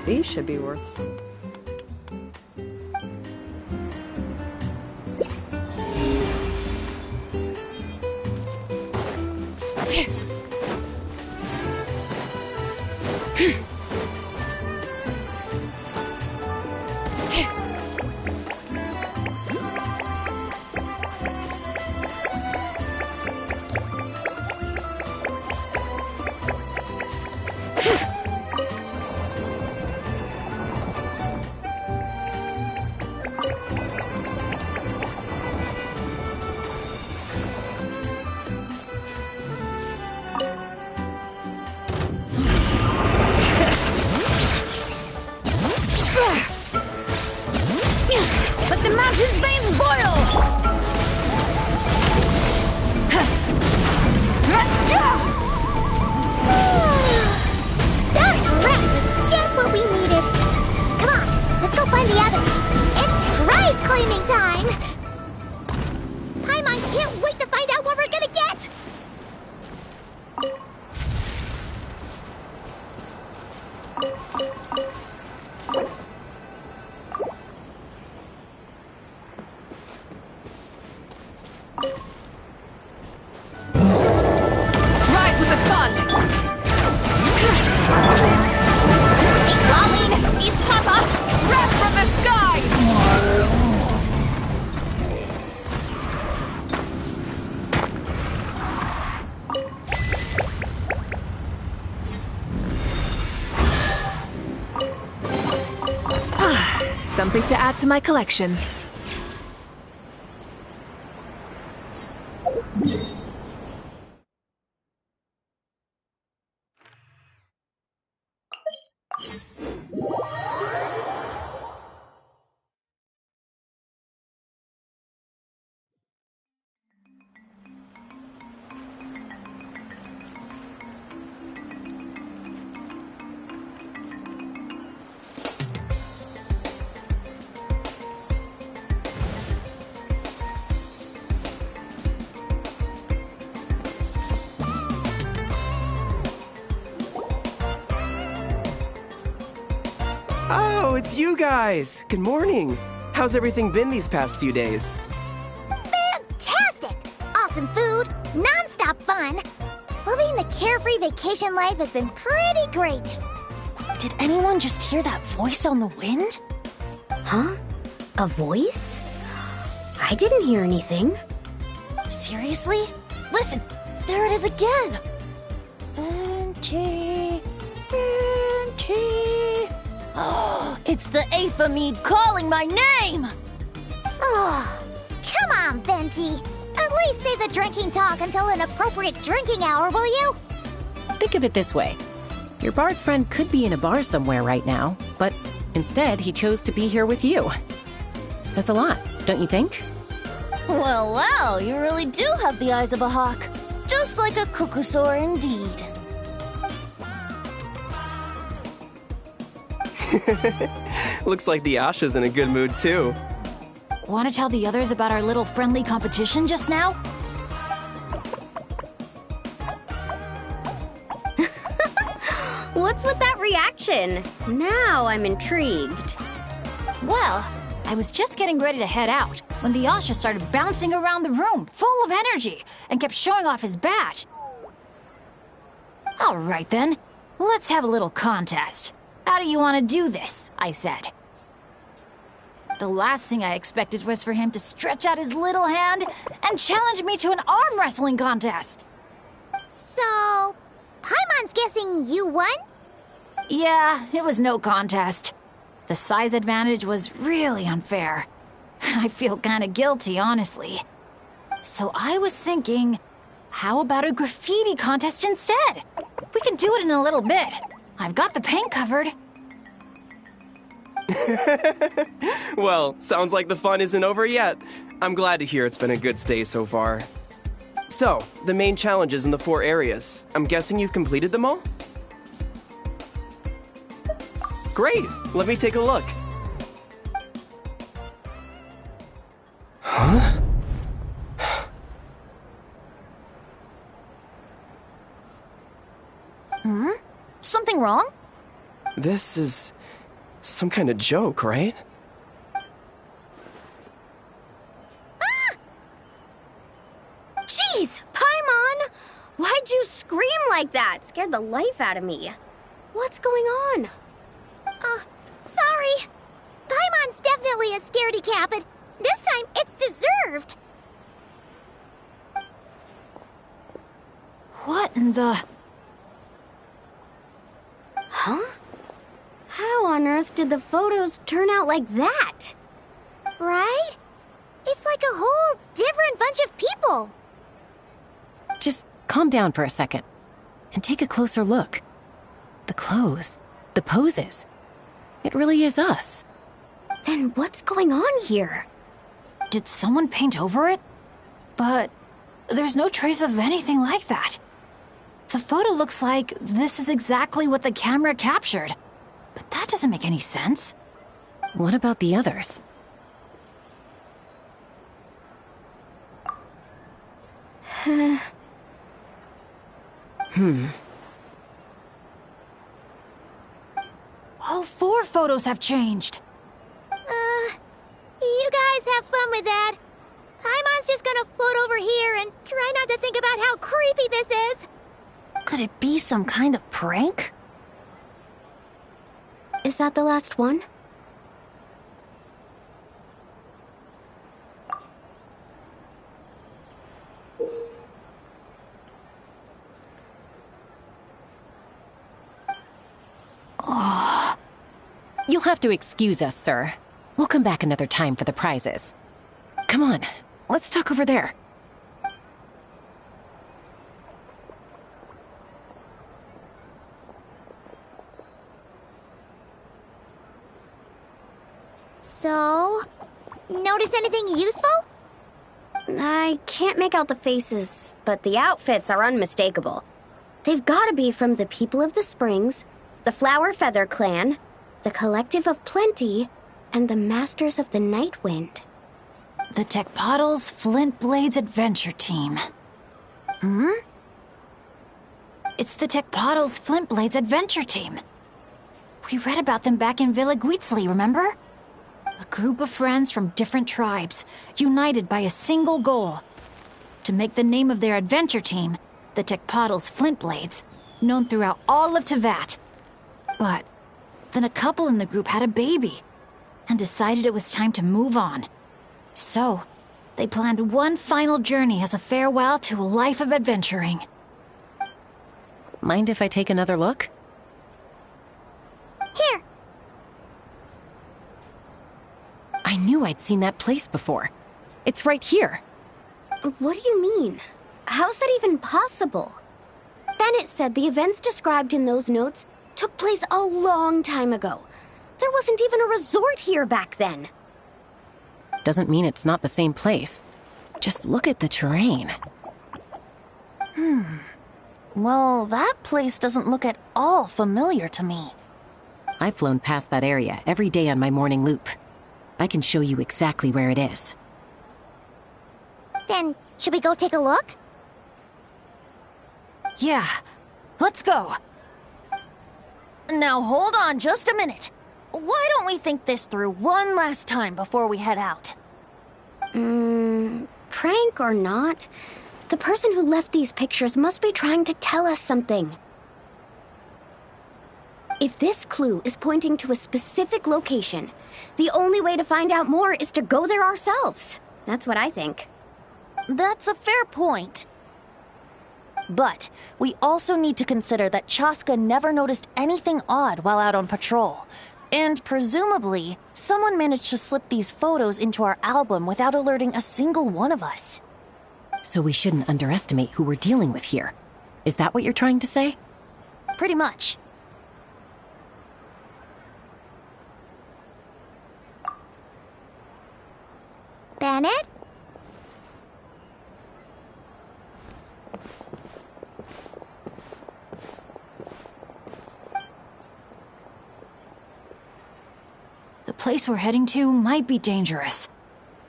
[SPEAKER 8] These should be worth some.
[SPEAKER 9] Let the mountain's veins boil!
[SPEAKER 4] That rat was just what we needed. Come on, let's go find the others. It's prize claiming time! Paimon can't wait to find out what we're gonna get!
[SPEAKER 13] Rise with the sun!
[SPEAKER 9] Colleen! East Papa!
[SPEAKER 13] Wrath from the sky! Something to add to my collection.
[SPEAKER 5] Oh, it's you guys! Good morning! How's everything been these past few days?
[SPEAKER 4] Fantastic! Awesome food, non-stop fun. Living the carefree vacation life has been pretty great.
[SPEAKER 11] Did anyone just hear that voice on the wind?
[SPEAKER 1] Huh? A voice? I didn't hear anything.
[SPEAKER 11] Seriously? Listen, there it is again. Venti, Venti. Oh, it's the Aphamid calling my name!
[SPEAKER 4] Oh, come on, Venti. At least say the drinking talk until an appropriate drinking hour, will you?
[SPEAKER 3] Think of it this way. Your bard friend could be in a bar somewhere right now, but instead he chose to be here with you. Says a lot, don't you think?
[SPEAKER 11] Well, you really do have the eyes of a hawk. Just like a cuckoosaur indeed.
[SPEAKER 5] Looks like the Asha's in a good mood too.
[SPEAKER 9] Want to tell the others about our little friendly competition just now?
[SPEAKER 1] What's with that reaction? Now I'm intrigued.
[SPEAKER 9] Well, I was just getting ready to head out when the Asha started bouncing around the room, full of energy, and kept showing off his badge. All right then, let's have a little contest. How do you want to do this? I said. The last thing I expected was for him to stretch out his little hand and challenge me to an arm wrestling contest.
[SPEAKER 4] So, Paimon's guessing you won?
[SPEAKER 9] Yeah, it was no contest. The size advantage was really unfair. I feel kinda guilty, honestly. So I was thinking, how about a graffiti contest instead? We can do it in a little bit. I've got the paint covered.
[SPEAKER 5] Well, sounds like the fun isn't over yet. I'm glad to hear it's been a good stay so far. So, the main challenges in the 4 areas. I'm guessing you've completed them all? Great! Let me take a look. Huh?
[SPEAKER 11] Something wrong?
[SPEAKER 5] This is some kind of joke, right?
[SPEAKER 1] Jeez, Paimon! Why'd you scream like that? Scared the life out of me. What's going on?
[SPEAKER 4] Sorry. Paimon's definitely a scaredy cat, but this time it's deserved.
[SPEAKER 9] What in the...
[SPEAKER 1] Huh? How on earth did the photos turn out like that?
[SPEAKER 4] Right? It's like a whole different bunch of people.
[SPEAKER 3] Just calm down for a second and take a closer look. The clothes, the poses. It really is us.
[SPEAKER 1] Then what's going on here?
[SPEAKER 9] Did someone paint over it? But there's no trace of anything like that. The photo looks like this is exactly what the camera captured. But that doesn't make any sense.
[SPEAKER 3] What about the others?
[SPEAKER 9] All 4 photos have changed.
[SPEAKER 4] You guys have fun with that. Paimon's just gonna float over here and try not to think about how creepy this is.
[SPEAKER 9] Could it be some kind of prank?
[SPEAKER 1] Is that the last one?
[SPEAKER 3] You'll have to excuse us, sir. We'll come back another time for the prizes. Come on, let's talk over there.
[SPEAKER 4] So, notice anything useful?
[SPEAKER 1] I can't make out the faces, but the outfits are unmistakable. They've gotta be from the People of the Springs, the Flower Feather Clan, the Collective of Plenty, and the Masters of the Night Wind.
[SPEAKER 9] The Tecpotals Flint Blades Adventure Team. It's the Tecpotals Flint Blades Adventure Team. We read about them back in Villa Guitzli, remember? A group of friends from different tribes, united by a single goal. To make the name of their adventure team, the Tecpotals Flint Blades, known throughout all of Tevat. But then a couple in the group had a baby, and decided it was time to move on. So, they planned one final journey as a farewell to a life of adventuring.
[SPEAKER 3] Mind if I take another look?
[SPEAKER 4] Here.
[SPEAKER 3] I knew I'd seen that place before. It's right here.
[SPEAKER 1] What do you mean? How's that even possible? Bennett said the events described in those notes took place a long time ago. There wasn't even a resort here back then.
[SPEAKER 3] Doesn't mean it's not the same place. Just look at the terrain.
[SPEAKER 11] Well, that place doesn't look at all familiar to me.
[SPEAKER 3] I've flown past that area every day on my morning loop. I can show you exactly where it is.
[SPEAKER 4] Then, should we go take a look?
[SPEAKER 9] Yeah, let's go.
[SPEAKER 11] Now hold on just a minute. Why don't we think this through one last time before we head out?
[SPEAKER 1] Prank or not, the person who left these pictures must be trying to tell us something. If this clue is pointing to a specific location, the only way to find out more is to go there ourselves. That's what I think.
[SPEAKER 11] That's a fair point. But we also need to consider that Chaska never noticed anything odd while out on patrol. And presumably, someone managed to slip these photos into our album without alerting a single one of us.
[SPEAKER 3] So we shouldn't underestimate who we're dealing with here. Is that what you're trying to say?
[SPEAKER 11] Pretty much.
[SPEAKER 4] Bennett?
[SPEAKER 9] The place we're heading to might be dangerous.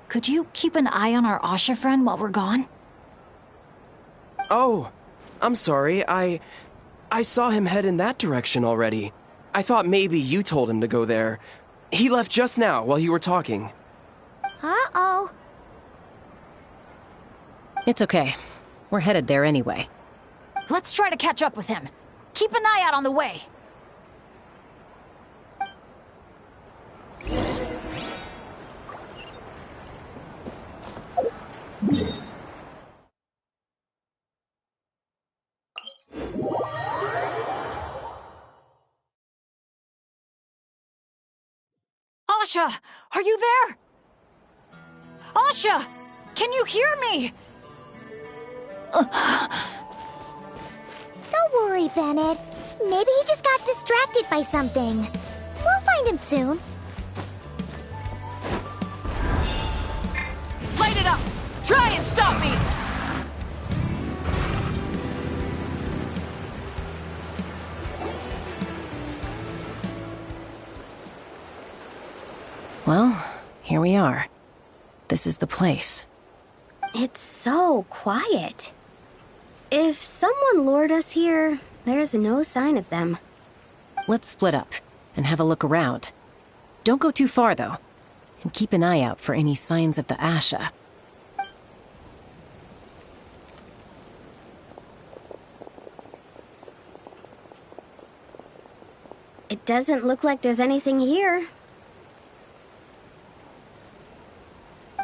[SPEAKER 9] Could you keep an eye on our Asha friend while we're gone?
[SPEAKER 5] Oh, I'm sorry. I saw him head in that direction already. I thought maybe you told him to go there. He left just now while you were talking.
[SPEAKER 4] Uh-oh.
[SPEAKER 3] It's okay. We're headed there anyway.
[SPEAKER 9] Let's try to catch up with him. Keep an eye out on the way. Asha, are you there? Asha, can you hear me?
[SPEAKER 4] Don't worry, Bennett. Maybe he just got distracted by something. We'll find him soon.
[SPEAKER 2] Light it up! Try and stop me!
[SPEAKER 3] Well, here we are. This is the place.
[SPEAKER 1] It's so quiet. If someone lured us here, there's no sign of them.
[SPEAKER 3] Let's split up and have a look around. Don't go too far, though. And keep an eye out for any signs of the Asha.
[SPEAKER 1] It doesn't look like there's anything here.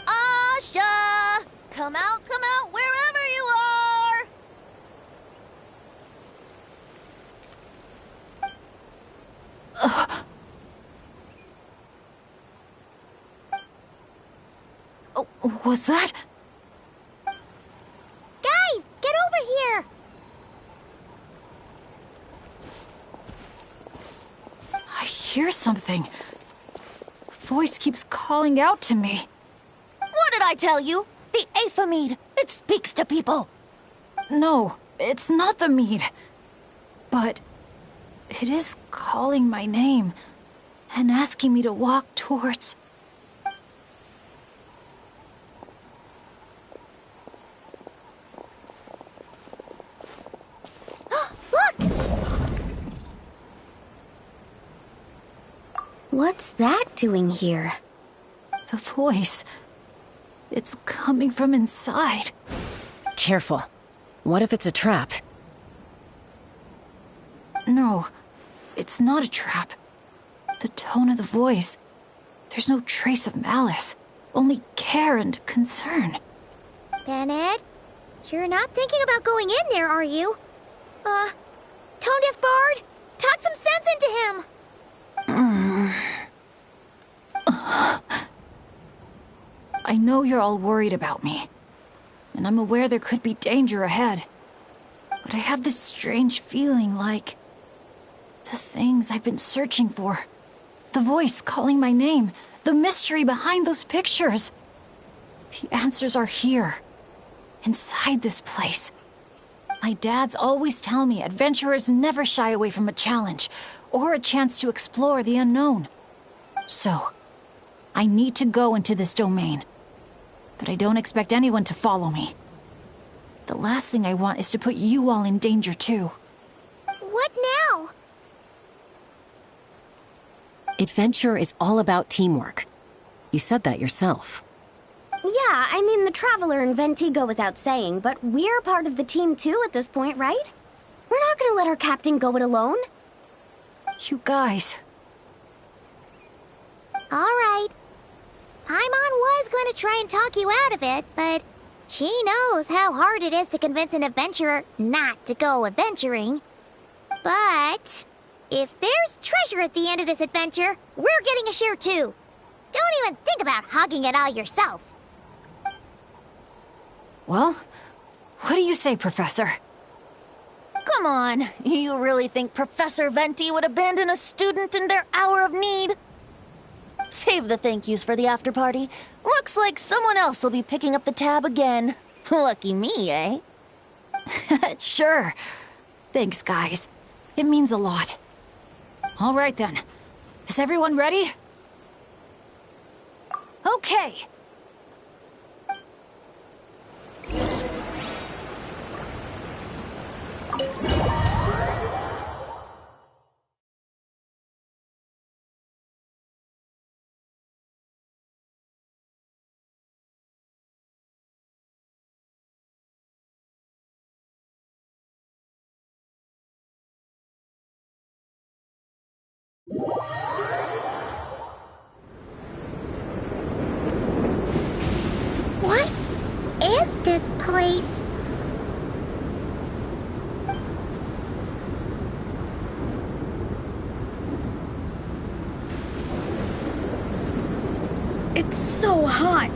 [SPEAKER 11] Asha! Come out, wherever you are!
[SPEAKER 2] Oh, was that?
[SPEAKER 4] Guys, get over here!
[SPEAKER 2] I hear something. A voice keeps calling out to me.
[SPEAKER 11] What did I tell you? The Aphamid. It speaks to people.
[SPEAKER 2] No, it's not the mead. But it is calling my name and asking me to walk towards...
[SPEAKER 4] Look!
[SPEAKER 1] What's that doing here?
[SPEAKER 2] The voice. It's coming from inside.
[SPEAKER 3] Careful. What if it's a trap?
[SPEAKER 2] No, it's not a trap. The tone of the voice. There's no trace of malice. Only care and concern.
[SPEAKER 4] Bennett, you're not thinking about going in there, are you? Tone Deaf Bard, talk some sense into him!
[SPEAKER 2] I know you're all worried about me, and I'm aware there could be danger ahead. But I have this strange feeling like... the things I've been searching for. The voice calling my name. The mystery behind those pictures. The answers are here. Inside this place. My dads always tell me adventurers never shy away from a challenge, or a chance to explore the unknown. So, I need to go into this domain. But I don't expect anyone to follow me. The last thing I want is to put you all in danger too.
[SPEAKER 4] What now?
[SPEAKER 3] Adventure is all about teamwork. You said that yourself.
[SPEAKER 1] Yeah, I mean, the Traveler and Venti go without saying, but we're part of the team too at this point, right? We're not gonna let our captain go it alone.
[SPEAKER 2] You guys.
[SPEAKER 4] All right. Paimon was going to try and talk you out of it, but she knows how hard it is to convince an adventurer not to go adventuring. But if there's treasure at the end of this adventure, we're getting a share too. Don't even think about hogging it all yourself.
[SPEAKER 2] Well, what do you say, Professor?
[SPEAKER 11] Come on, you really think Professor Venti would abandon a student in their hour of need? Save the thank yous for the after party. Looks like someone else will be picking up the tab again. Lucky me, eh?
[SPEAKER 2] Sure. Thanks, guys. It means a lot. All right, then. Is everyone ready? Okay.
[SPEAKER 4] What is this place?
[SPEAKER 1] It's so hot.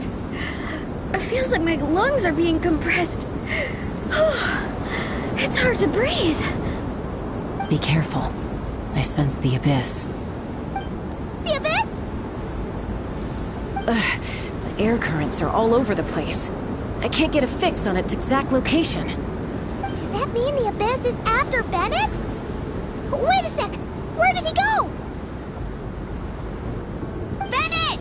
[SPEAKER 1] It feels like my lungs are being compressed. It's hard to breathe.
[SPEAKER 3] Be careful. I sense the abyss.
[SPEAKER 4] The abyss?
[SPEAKER 3] The air currents are all over the place. I can't get a fix on its exact location.
[SPEAKER 4] Does that mean the abyss is after Bennett? Wait a sec! Where did he go? Bennett!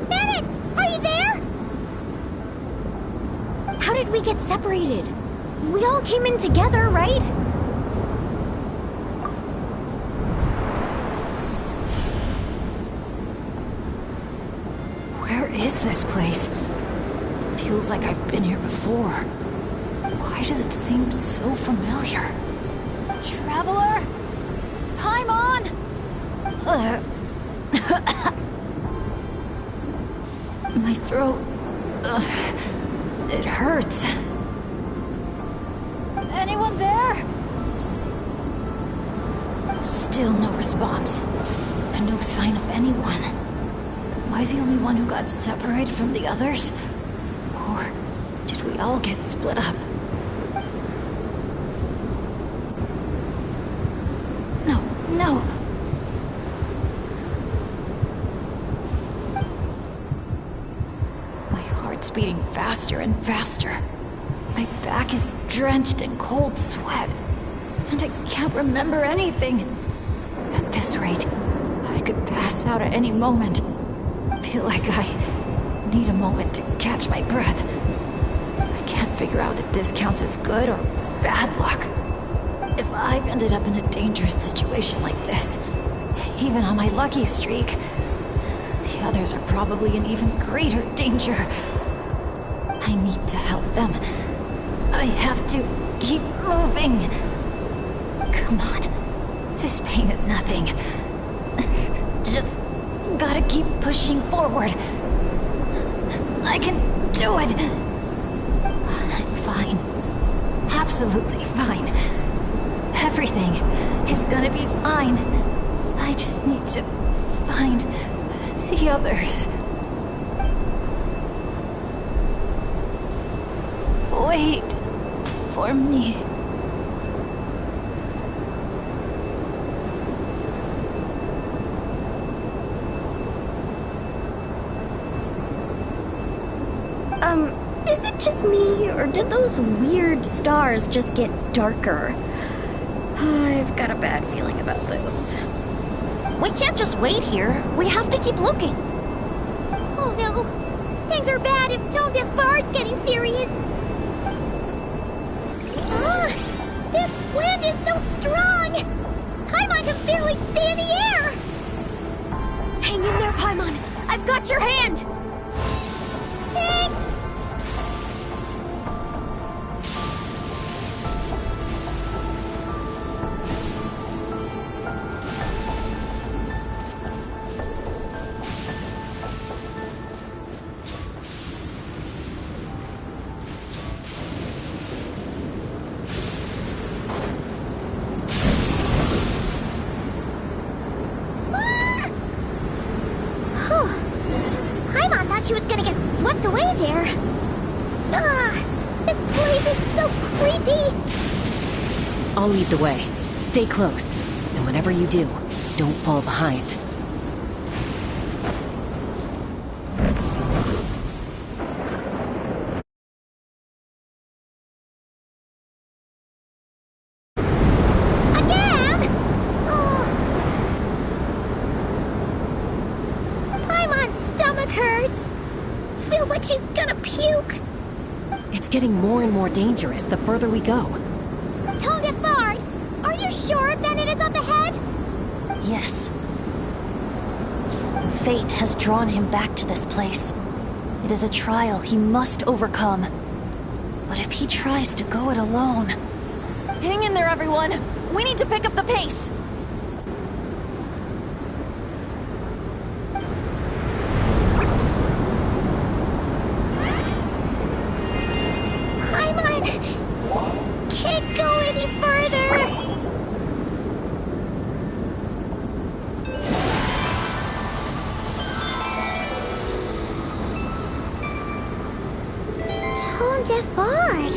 [SPEAKER 4] Bennett! Are you there?
[SPEAKER 1] How did we get separated? We all came in together, right?
[SPEAKER 2] Where is this place? Feels like I've been here before. Why does it seem so familiar?
[SPEAKER 9] Traveler? Paimon?
[SPEAKER 2] My throat... it hurts.
[SPEAKER 9] Anyone there?
[SPEAKER 2] Still no response. And no sign of anyone. Am I the only one who got separated from the others? Or did we all get split up? No. My heart's beating faster and faster. My back is drenched in cold sweat. And I can't remember anything. At this rate, I could pass out at any moment. Feel like I need a moment to catch my breath. I can't figure out if this counts as good or bad luck. If I've ended up in a dangerous situation like this, even on my lucky streak, the others are probably in even greater danger. I need to help them. I have to keep moving. Come on. This pain is nothing. Just gotta keep pushing forward. I can do it. I'm fine. Absolutely fine. Everything is gonna be fine. I just need to find the others. Wait for me.
[SPEAKER 1] Is it just me, or did those weird stars just get darker? I've got a bad feeling about this.
[SPEAKER 11] We can't just wait here. We have to keep looking.
[SPEAKER 4] Oh no! Things are bad if Tone Deaf Bard's getting serious! This wind is so strong! Paimon can barely stay in the air!
[SPEAKER 1] Hang in there, Paimon! I've got your hand!
[SPEAKER 4] Thanks! Paimon thought she was gonna get swept away there. This place is so creepy!
[SPEAKER 3] I'll lead the way. Stay close. And whenever you do, don't fall behind.
[SPEAKER 4] Again? Oh. Paimon's stomach hurts. Feels like she's gonna puke.
[SPEAKER 3] It's getting more and more dangerous the further we go.
[SPEAKER 4] Tone Deaf Bard, are you sure Bennett is up ahead?
[SPEAKER 11] Yes. Fate has drawn him back to this place. It is a trial he must overcome. But if he tries to go it alone...
[SPEAKER 9] Hang in there, everyone!
[SPEAKER 11] We need to pick up the pace!
[SPEAKER 4] Paimon! Can't go any further! Tone-deaf bard.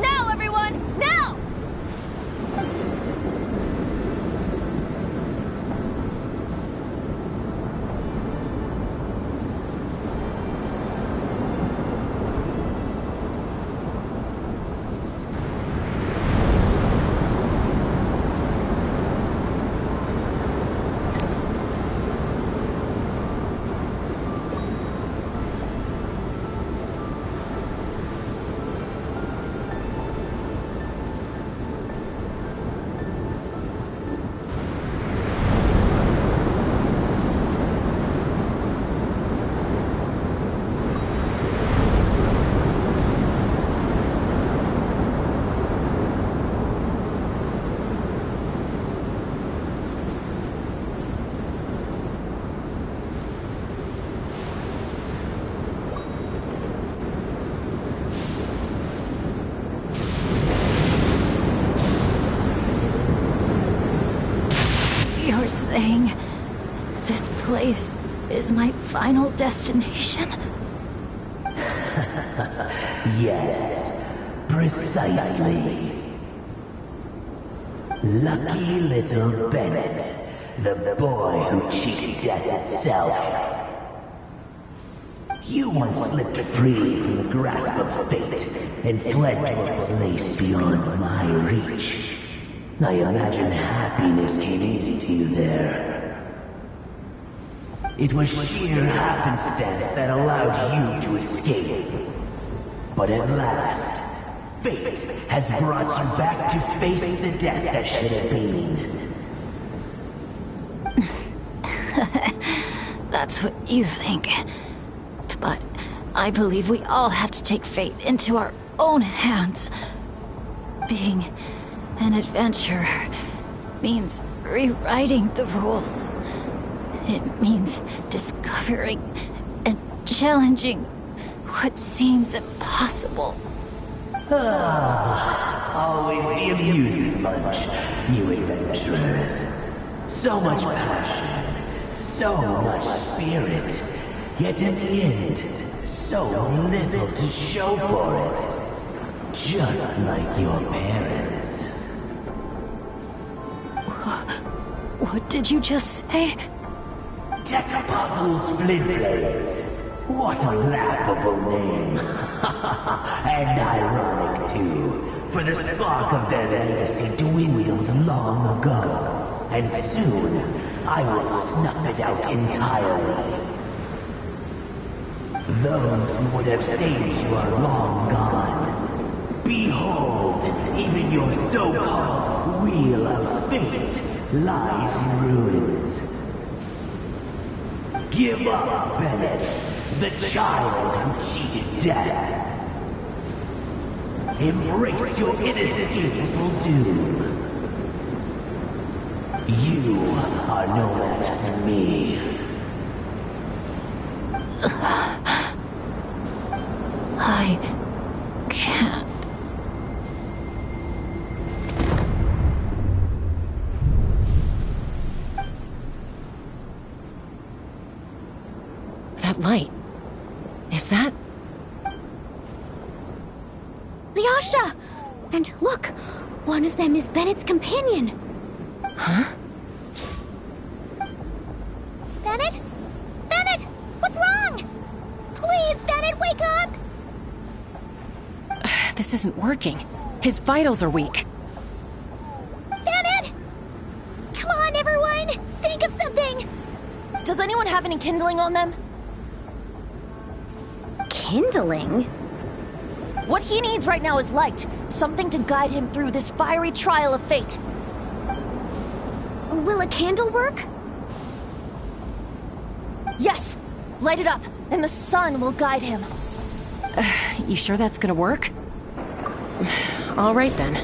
[SPEAKER 11] Now, everyone! Now!
[SPEAKER 2] You're saying this place is my final destination?
[SPEAKER 14] Yes, precisely. Lucky little Bennett, the boy who cheated death itself. You once slipped free from the grasp of fate and fled to a place beyond my reach. I imagine happiness came easy to you there. It was sheer happenstance that allowed you to escape. But at last, fate has brought you back to face the death that should have been.
[SPEAKER 2] That's what you think. But I believe we all have to take fate into our own hands. Being an adventurer means rewriting the rules. It means discovering and challenging what seems impossible.
[SPEAKER 14] Always the amusing bunch, you adventurers. So much passion, so much spirit, yet in the end, so little to show for it. Just like your parents.
[SPEAKER 2] What did you just say?
[SPEAKER 14] Tech Puzzles Flintblades. What a laughable name. And ironic, too, for the spark of their legacy dwindled long ago. And soon, I will snuff it out entirely. Those who would have saved you are long gone. Behold, even your so-called Wheel of Fate lies in ruins. Give up, Bennett, the child who cheated death. Embrace your inescapable doom. You are no match for me.
[SPEAKER 2] I can't.
[SPEAKER 3] That light. Is that...
[SPEAKER 1] Lyasha! And look, one of them is Bennett's companion.
[SPEAKER 3] Huh?
[SPEAKER 4] Bennett? Bennett! What's wrong? Please, Bennett, wake up!
[SPEAKER 3] This isn't working. His vitals are weak.
[SPEAKER 4] Bennett! Come on, everyone! Think of something!
[SPEAKER 11] Does anyone have any kindling on them?
[SPEAKER 1] Kindling?
[SPEAKER 11] What he needs right now is light. Something to guide him through this fiery trial of fate.
[SPEAKER 1] Will a candle work?
[SPEAKER 11] Yes! Light it up, and the sun will guide him.
[SPEAKER 3] You sure that's gonna work? All right then.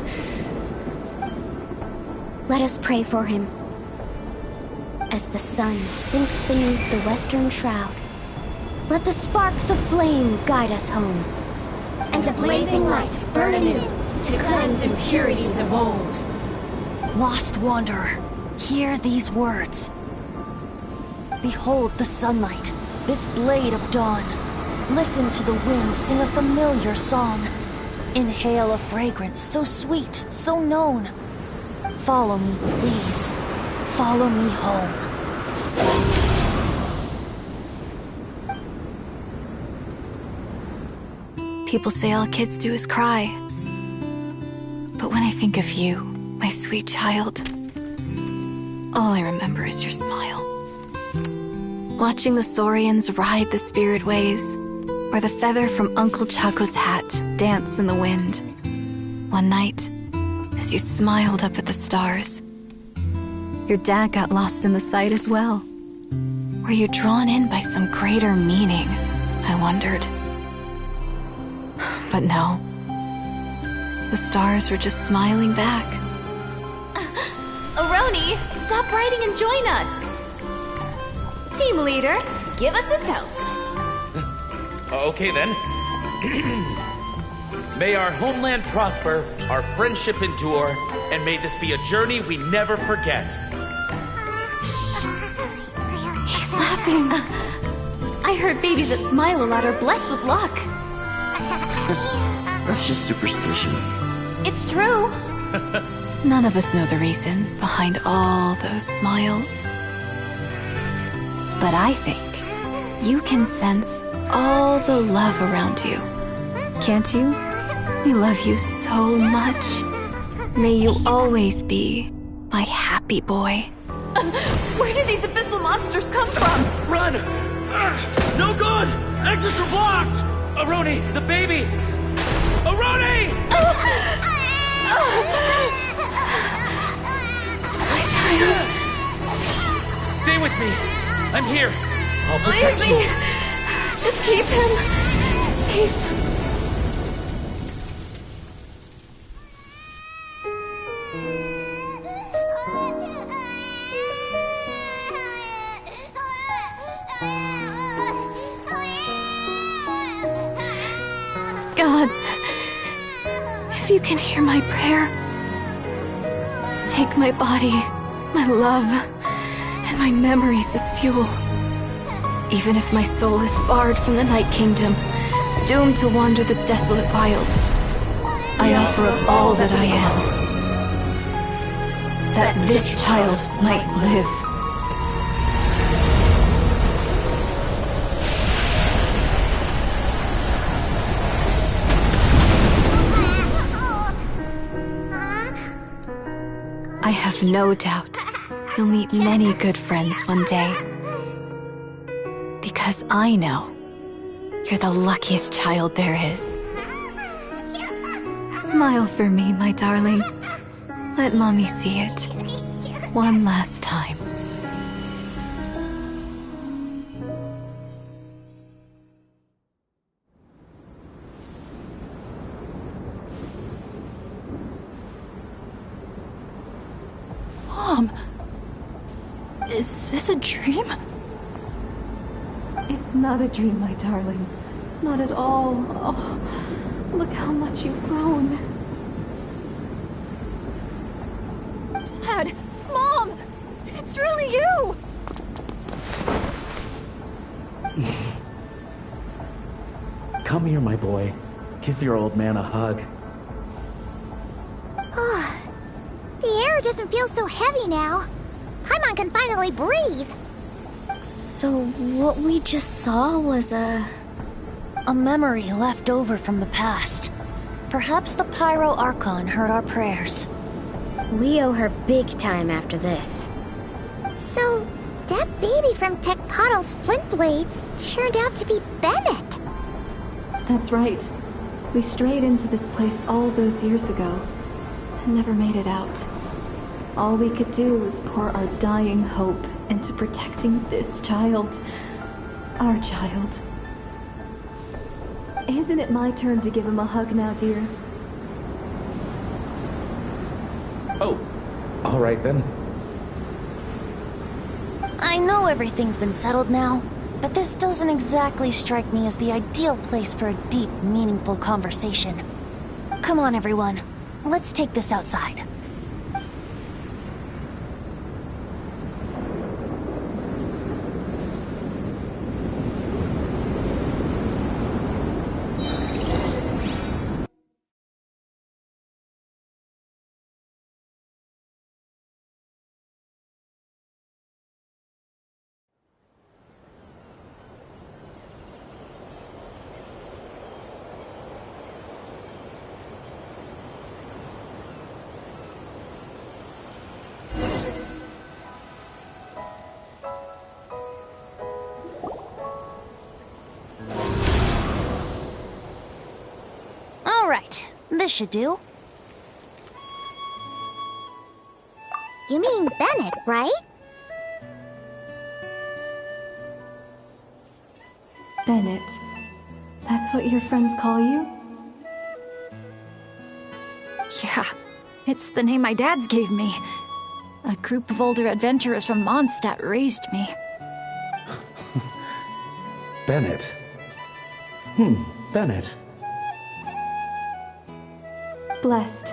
[SPEAKER 1] Let us pray for him. As the sun sinks beneath the western shroud, let the sparks of flame guide us home.
[SPEAKER 15] And a blazing light burn anew to cleanse impurities of old.
[SPEAKER 11] Lost wanderer, hear these words. Behold the sunlight, this blade of dawn. Listen to the wind sing a familiar song. Inhale a fragrance so sweet, so known. Follow me, please. Follow me home.
[SPEAKER 16] People say all kids do is cry. But when I think of you, my sweet child, all I remember is your smile. Watching the saurians ride the spirit ways, or the feather from Uncle Chaco's hat dance in the wind. One night, as you smiled up at the stars, your dad got lost in the sight as well. Were you drawn in by some greater meaning? I wondered. But no. The stars were just smiling back.
[SPEAKER 15] Aroni, stop writing and join us! Team leader, give us a toast.
[SPEAKER 17] Okay then. May our homeland prosper, our friendship endure, and may this be a journey we never forget.
[SPEAKER 16] He's laughing.
[SPEAKER 15] I heard babies that smile a lot are blessed with luck.
[SPEAKER 18] That's just superstition.
[SPEAKER 15] It's true.
[SPEAKER 16] None of us know the reason behind all those smiles. But I think you can sense all the love around you. Can't you? I love you so much. May you always be my happy boy.
[SPEAKER 15] Where did these abyssal monsters come from?
[SPEAKER 17] Run! No good! Exits are blocked! Aroni, the baby! Aroni!
[SPEAKER 16] My child.
[SPEAKER 17] Stay with me. I'm here. I'll protect
[SPEAKER 15] Leave
[SPEAKER 17] you.
[SPEAKER 15] me. Just keep him safe.
[SPEAKER 16] Gods, if you can hear my prayer, take my body, my love, and my memories as fuel. Even if my soul is barred from the Night Kingdom, doomed to wander the desolate wilds, I offer up all that I am, that this child might live. I have no doubt you'll meet many good friends one day. Because I know you're the luckiest child there is. Smile for me, my darling. Let Mommy see it. One last time.
[SPEAKER 10] Mom! Is this a dream?
[SPEAKER 16] It's not a dream, my darling. Not at all. Oh, look how much you've grown.
[SPEAKER 10] Dad! Mom! It's really you!
[SPEAKER 17] Come here, my boy. Give your old man a hug.
[SPEAKER 4] The air doesn't feel so heavy now. Paimon can finally breathe.
[SPEAKER 1] So what we just saw was
[SPEAKER 11] A memory left over from the past. Perhaps the Pyro Archon heard our prayers.
[SPEAKER 1] We owe her big time after this.
[SPEAKER 4] So, that baby from Tecpato's Flint Blades turned out to be Bennett.
[SPEAKER 16] That's right. We strayed into this place all those years ago and never made it out. All we could do was pour our dying hope into protecting this child. Our child. Isn't it my turn to give him a hug now, dear?
[SPEAKER 17] Oh, all right then.
[SPEAKER 11] I know everything's been settled now, but this doesn't exactly strike me as the ideal place for a deep, meaningful conversation. Come on, everyone. Let's take this outside. All right, this should do.
[SPEAKER 4] You mean Bennett, right?
[SPEAKER 10] Bennett. That's what your friends call you?
[SPEAKER 2] Yeah, it's the name my dad's gave me. A group of older adventurers from Mondstadt raised me.
[SPEAKER 17] Bennett. Bennett.
[SPEAKER 10] Blessed.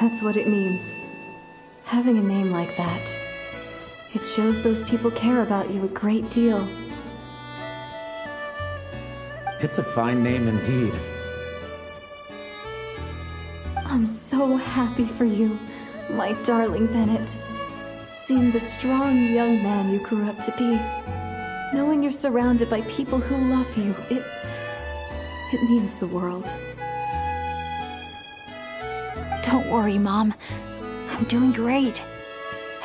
[SPEAKER 10] That's what it means. Having a name like that. It shows those people care about you a great deal.
[SPEAKER 17] It's a fine name indeed.
[SPEAKER 10] I'm so happy for you, my darling Bennett. Seeing the strong young man you grew up to be. Knowing you're surrounded by people who love you, it means the world.
[SPEAKER 2] Don't worry, Mom. I'm doing great.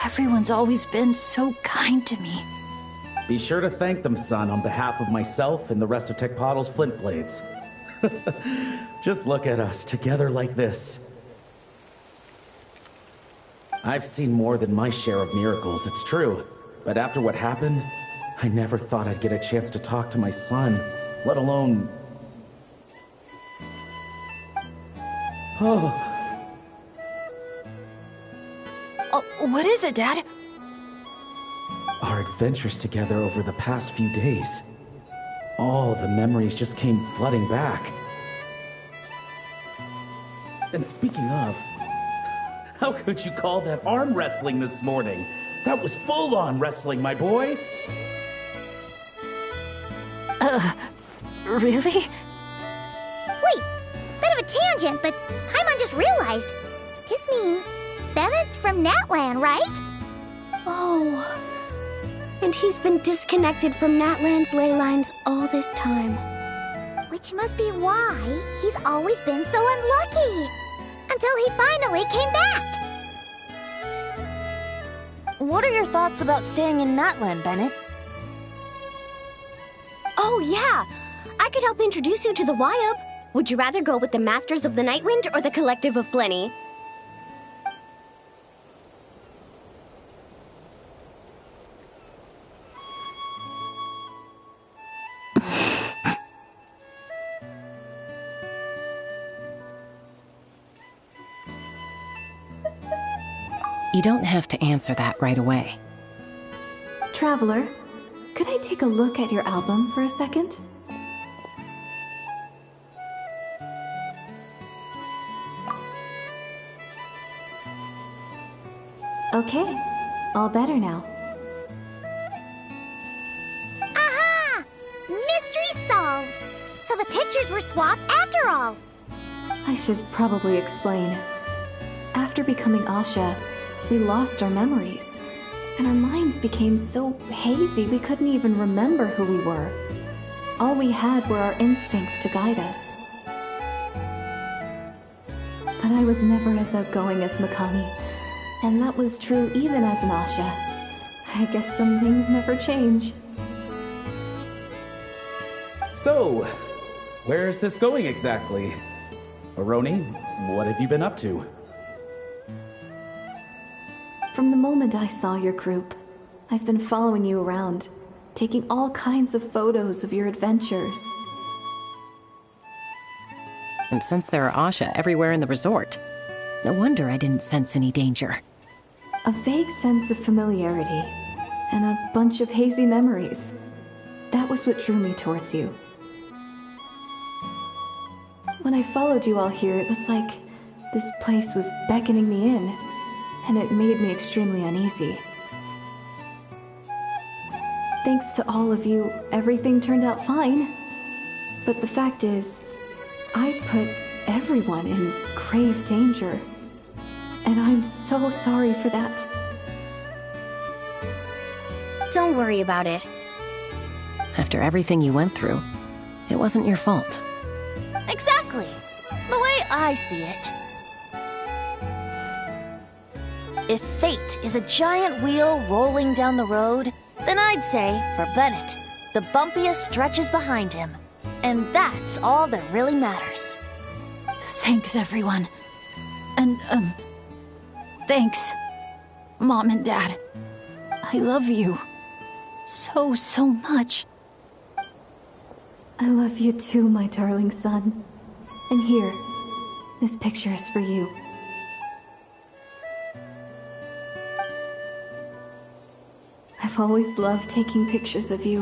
[SPEAKER 2] Everyone's always been so kind to me.
[SPEAKER 17] Be sure to thank them, son, on behalf of myself and the rest of Tecpottl's Flint Blades. Just look at us, together like this. I've seen more than my share of miracles, it's true. But after what happened, I never thought I'd get a chance to talk to my son, let alone... Oh...
[SPEAKER 2] Oh, what is it, Dad?
[SPEAKER 17] Our adventures together over the past few days. All the memories just came flooding back. And speaking of, how could you call that arm wrestling this morning? That was full-on wrestling, my boy!
[SPEAKER 2] Really?
[SPEAKER 4] Wait, bit of a tangent, but Paimon just realized. This means Bennett's from Natlan, right?
[SPEAKER 1] Oh. And he's been disconnected from Natlan's ley lines all this time.
[SPEAKER 4] Which must be why he's always been so unlucky. Until he finally came back.
[SPEAKER 11] What are your thoughts about staying in Natlan, Bennett?
[SPEAKER 1] Oh, yeah. I could help introduce you to the Wyub. Would you rather go with the Masters of the Nightwind or the Collective of Plenty?
[SPEAKER 3] You don't have to answer that right away.
[SPEAKER 10] Traveler, could I take a look at your album for a second? Okay, all better now.
[SPEAKER 4] Aha! Mystery solved! So the pictures were swapped after all.
[SPEAKER 10] I should probably explain. After becoming Asha, we lost our memories, and our minds became so hazy we couldn't even remember who we were. All we had were our instincts to guide us. But I was never as outgoing as Makani, and that was true even as an Asha. I guess some things never change.
[SPEAKER 17] So, where's this going exactly? Aroni, what have you been up to?
[SPEAKER 10] From the moment I saw your group, I've been following you around, taking all kinds of photos of your adventures.
[SPEAKER 3] And since there are Asha everywhere in the resort, No wonder I didn't sense any danger.
[SPEAKER 16] A vague sense of familiarity, and a bunch of hazy memories. That was what drew me towards you. When I followed you all here, it was like this place was beckoning me in, and it made me extremely uneasy. Thanks to all of you, everything turned out fine. But the fact is, I put everyone in grave danger. And I'm so sorry for that.
[SPEAKER 1] Don't worry about it.
[SPEAKER 3] After everything you went through, it wasn't your fault.
[SPEAKER 11] Exactly. The way I see it. If fate is a giant wheel rolling down the road, then I'd say, for Bennett, the bumpiest stretches behind him. And that's all that really matters.
[SPEAKER 2] Thanks, everyone. And, thanks, Mom and Dad. I love you. So, so much.
[SPEAKER 16] I love you too, my darling son. And here, this picture is for you. I've always loved taking pictures of you,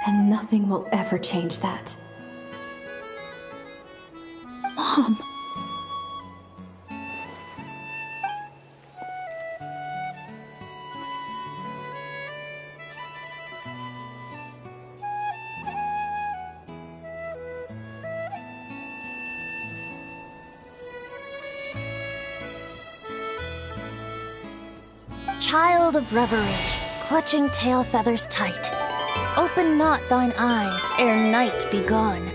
[SPEAKER 16] and nothing will ever change that.
[SPEAKER 2] Mom.
[SPEAKER 11] Child of reverie, clutching tail feathers tight, open not thine eyes ere night be gone.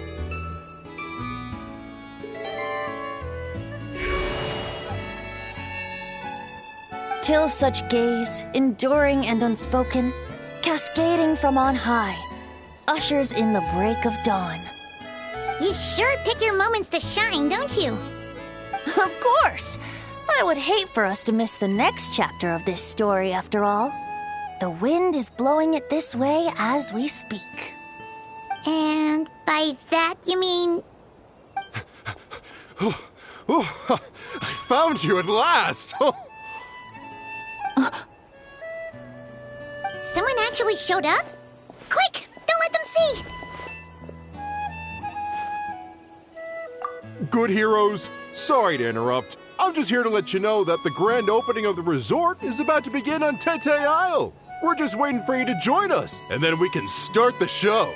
[SPEAKER 11] Till such gaze, enduring and unspoken, cascading from on high, ushers in the break of dawn.
[SPEAKER 4] You sure pick your moments to shine, don't you?
[SPEAKER 11] Of course! I would hate for us to miss the next chapter of this story, after all. The wind is blowing it this way as we speak.
[SPEAKER 4] And by that you mean...
[SPEAKER 6] I found you at last!
[SPEAKER 4] Someone actually showed up? Quick! Don't let them see!
[SPEAKER 6] Good heroes, sorry to interrupt. I'm just here to let you know that the grand opening of the resort is about to begin on Tete Isle. We're just waiting for you to join us, and then we can start the show.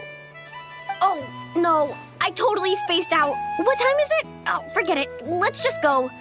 [SPEAKER 1] Oh, no. I totally spaced out. What time is it? Oh, forget it. Let's just go.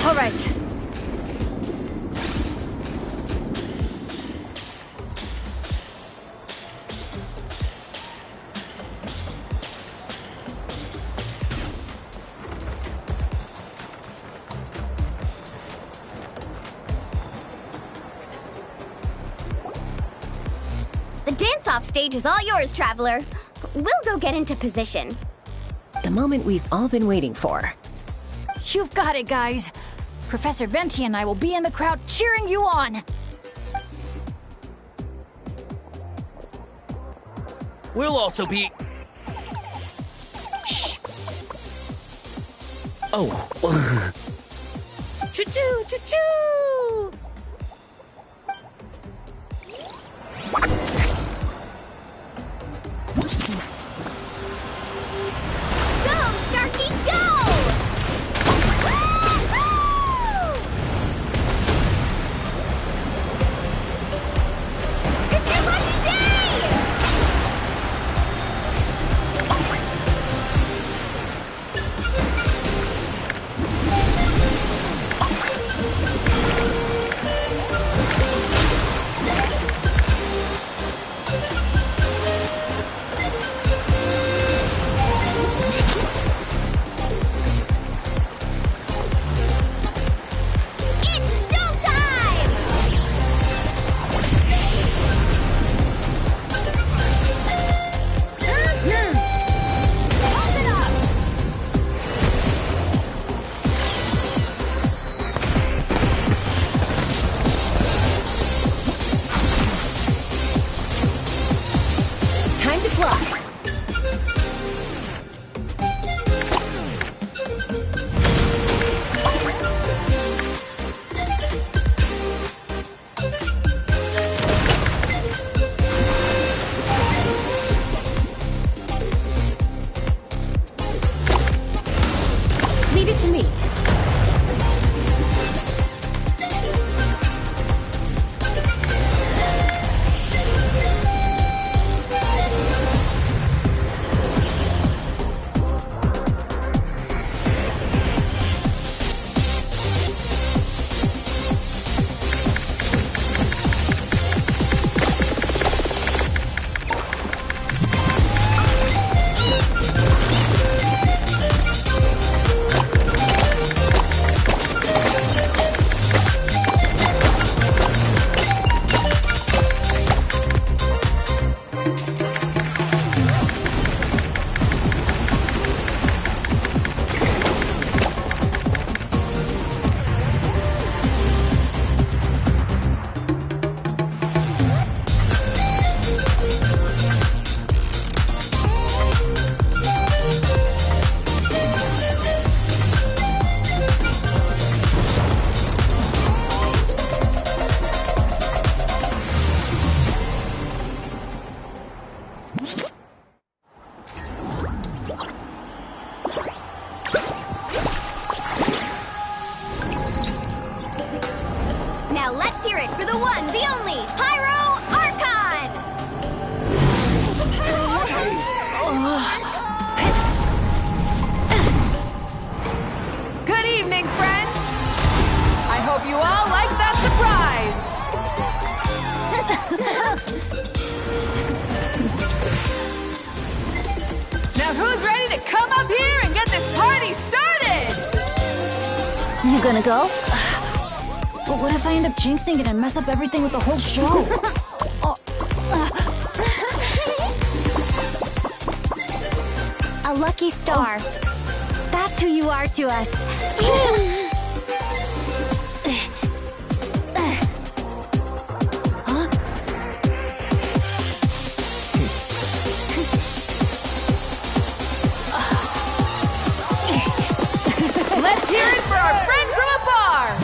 [SPEAKER 2] All right.
[SPEAKER 1] The dance-off stage is all yours, Traveler. We'll go get into position.
[SPEAKER 3] The moment we've all been waiting for.
[SPEAKER 2] You've got it, guys. Professor Venti and I will be in the crowd cheering you on.
[SPEAKER 18] We'll also be... Shh. Oh. Choo-choo, choo-choo!
[SPEAKER 1] Go, Sharky, go! It's your lucky day!
[SPEAKER 15] Leave it to me.
[SPEAKER 1] Now let's hear it for the one, the only, Pyro Archon!
[SPEAKER 19] Good evening, friends! I hope you all like that surprise! Now who's ready to come up here and get this party started?
[SPEAKER 9] You gonna go? But what if I end up jinxing it and mess up everything with the whole show?
[SPEAKER 4] A lucky star. That's who you are to us.
[SPEAKER 19] Let's hear it for our friend from afar!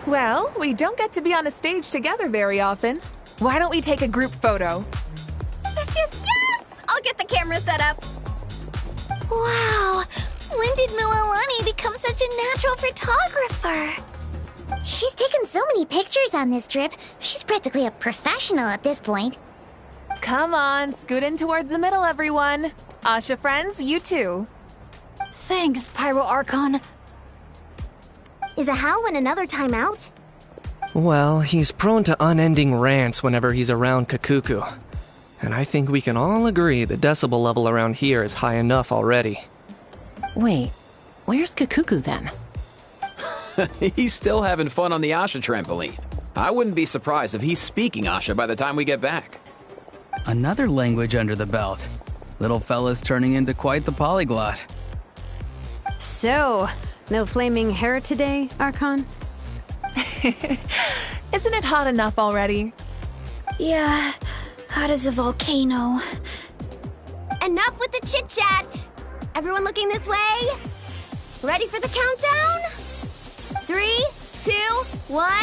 [SPEAKER 19] Well, we don't get to be on a stage together very often. Why don't we take a group photo?
[SPEAKER 1] Yes, yes, yes! I'll get the camera set up.
[SPEAKER 4] Wow! When did Mililani become such a natural photographer? She's taken so many pictures on this trip. She's practically a professional at this point.
[SPEAKER 19] Come on, scoot in towards the middle, everyone. Asha friends, you too.
[SPEAKER 9] Thanks, Pyro Archon.
[SPEAKER 4] Is a Howlin another timeout?
[SPEAKER 5] Well, he's prone to unending rants whenever he's around Kakuku. And I think we can all agree the decibel level around here is high enough already.
[SPEAKER 3] Wait, where's Kakuku then?
[SPEAKER 20] He's still having fun on the Asha trampoline. I wouldn't be surprised if he's speaking Asha by the time we get back.
[SPEAKER 21] Another language under the belt. Little fella's turning into quite the polyglot.
[SPEAKER 8] So, no flaming hair today, Archon?
[SPEAKER 19] Isn't it hot enough already?
[SPEAKER 9] Yeah, hot as a volcano.
[SPEAKER 1] Enough with the chit-chat! Everyone looking this way? Ready for the countdown? 3, 2, 1...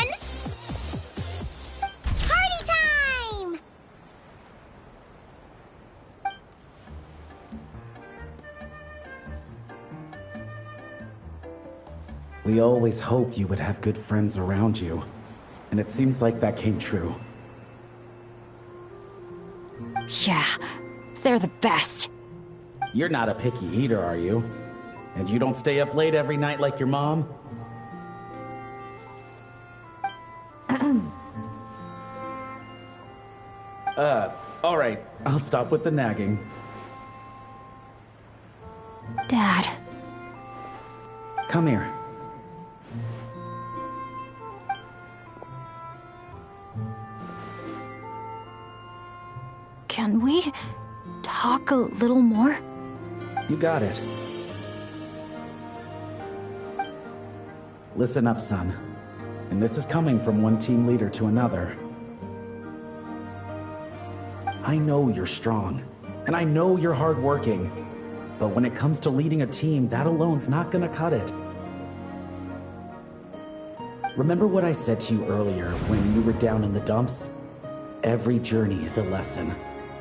[SPEAKER 4] Party time!
[SPEAKER 17] We always hoped you would have good friends around you, and it seems like that came true.
[SPEAKER 9] Yeah, they're the best.
[SPEAKER 17] You're not a picky eater, are you? And you don't stay up late every night like your mom? Alright, I'll stop with the nagging.
[SPEAKER 16] Dad.
[SPEAKER 17] Come here.
[SPEAKER 16] Can we talk a little more?
[SPEAKER 17] You got it. Listen up, son. And this is coming from one team leader to another. I know you're strong, and I know you're hardworking. But when it comes to leading a team, that alone's not gonna cut it. Remember what I said to you earlier when you were down in the dumps? Every journey is a lesson.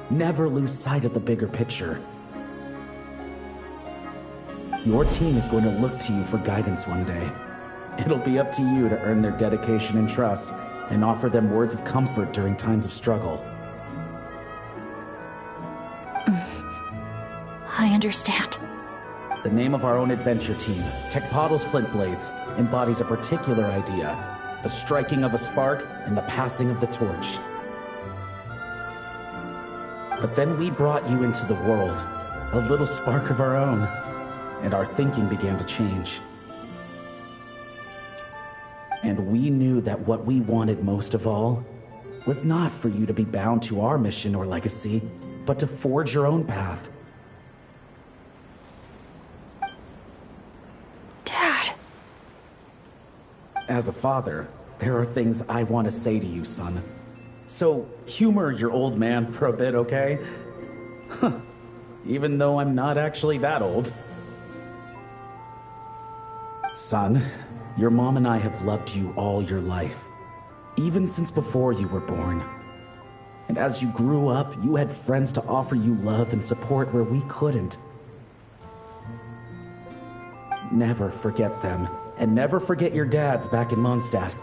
[SPEAKER 17] Never lose sight of the bigger picture. Your team is going to look to you for guidance one day. It'll be up to you to earn their dedication and trust, and offer them words of comfort during times of struggle.
[SPEAKER 16] I understand.
[SPEAKER 17] The name of our own adventure team, Tecpotle's Flint Blades, embodies a particular idea: the striking of a spark and the passing of the torch. But then we brought you into the world, a little spark of our own, and our thinking began to change. And we knew that what we wanted most of all was not for you to be bound to our mission or legacy, but to forge your own path.
[SPEAKER 16] Dad.
[SPEAKER 17] As a father, there are things I want to say to you, son. So humor your old man for a bit, okay? Even though I'm not actually that old. Son, your mom and I have loved you all your life, even since before you were born. And as you grew up, you had friends to offer you love and support where we couldn't. Never forget them, and never forget your dads back in Mondstadt.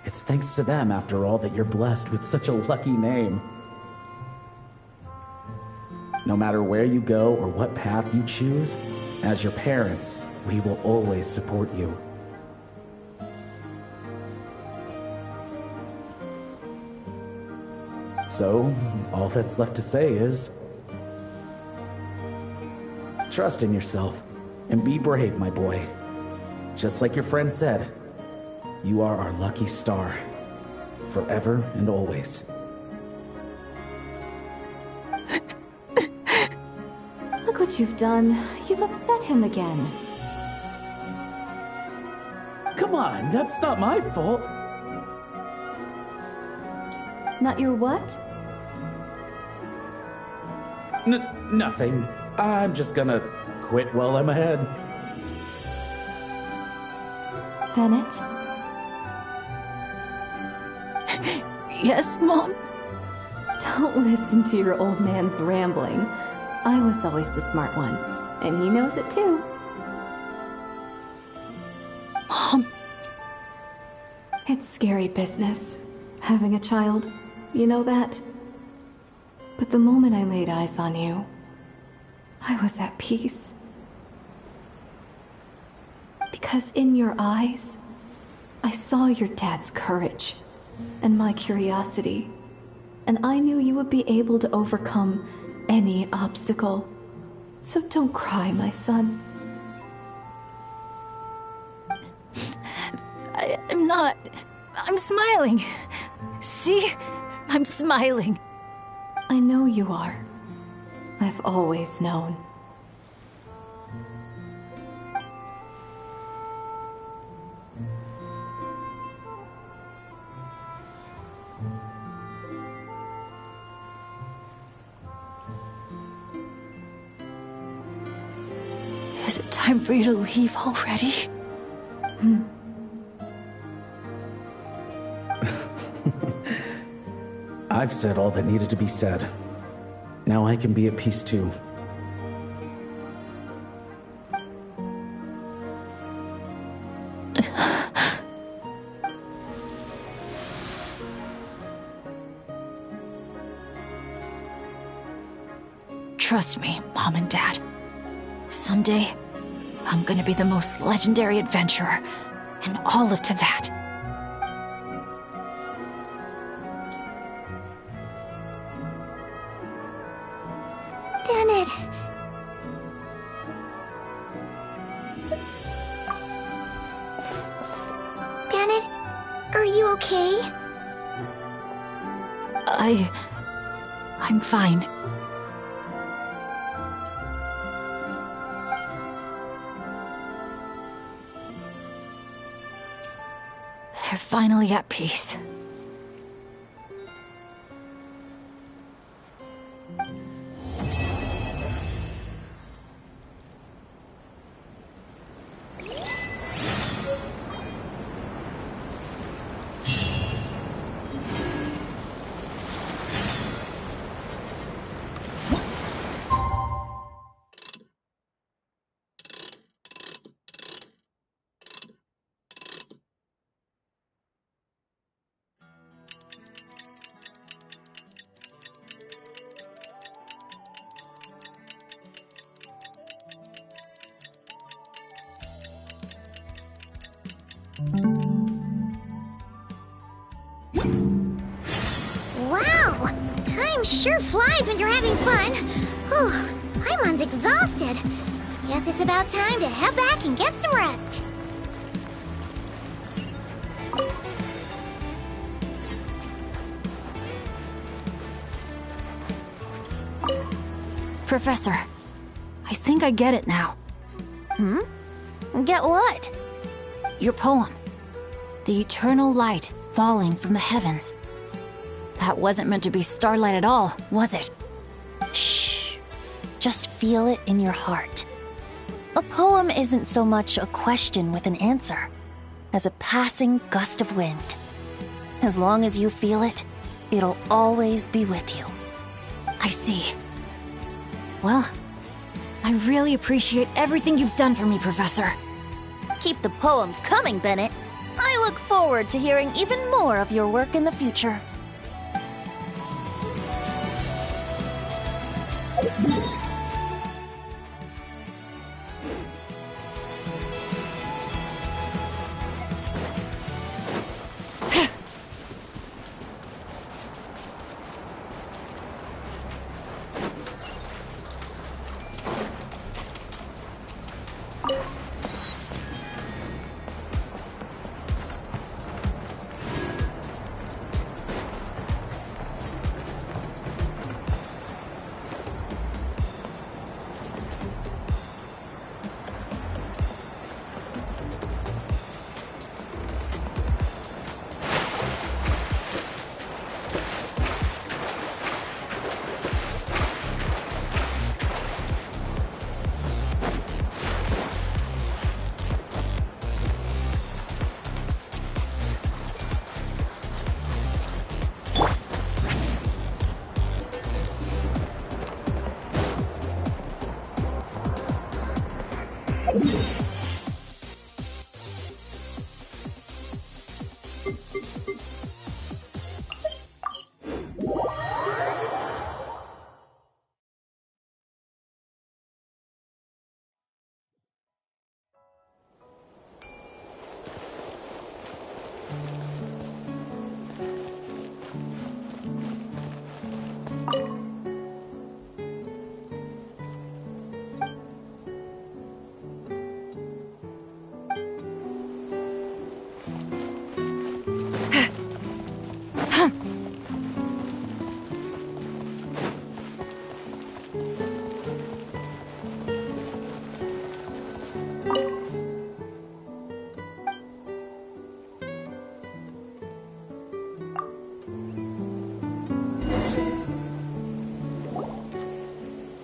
[SPEAKER 17] It's thanks to them, after all, that you're blessed with such a lucky name. No matter where you go or what path you choose, as your parents, we will always support you. So, all that's left to say is... trust in yourself, and be brave, my boy. Just like your friend said, you are our lucky star, forever and always.
[SPEAKER 15] Look what you've done. You've upset him again.
[SPEAKER 17] Come on, that's not my fault.
[SPEAKER 15] Not your what?
[SPEAKER 17] Nothing. I'm just gonna quit while I'm ahead.
[SPEAKER 15] Bennett?
[SPEAKER 16] Yes, Mom?
[SPEAKER 15] Don't listen to your old man's rambling. I was always the smart one, and he knows it too.
[SPEAKER 16] Mom.
[SPEAKER 15] It's scary business, having a child. You know that? But the moment I laid eyes on you, I was at peace. Because in your eyes, I saw your dad's courage and my curiosity, and I knew you would be able to overcome any obstacle. So don't cry, my son.
[SPEAKER 9] I'm not. I'm smiling. See? I'm smiling.
[SPEAKER 15] I know you are. I've always known.
[SPEAKER 16] Is it time for you to leave already?
[SPEAKER 17] I've said all that needed to be said. Now I can be at peace too.
[SPEAKER 16] Trust me, Mom and Dad. Someday, I'm gonna be the most legendary adventurer in all of Teyvat.
[SPEAKER 4] Bennett. okay?
[SPEAKER 2] I'm fine. They're finally at peace.
[SPEAKER 4] Wow! Time sure flies when you're having fun. Whew, Paimon's exhausted. Guess it's about time to head back and get some rest.
[SPEAKER 2] Professor, I think I get it now.
[SPEAKER 11] Get what?
[SPEAKER 2] Your poem. The eternal light falling from the heavens. That wasn't meant to be starlight at all, was it?
[SPEAKER 11] Shh. Just feel it in your heart. A poem isn't so much a question with an answer as a passing gust of wind. As long as you feel it, it'll always be with you.
[SPEAKER 2] I see. Well, I really appreciate everything you've done for me, Professor.
[SPEAKER 11] Keep the poems coming, Bennett. I look forward to hearing even more of your work in the future.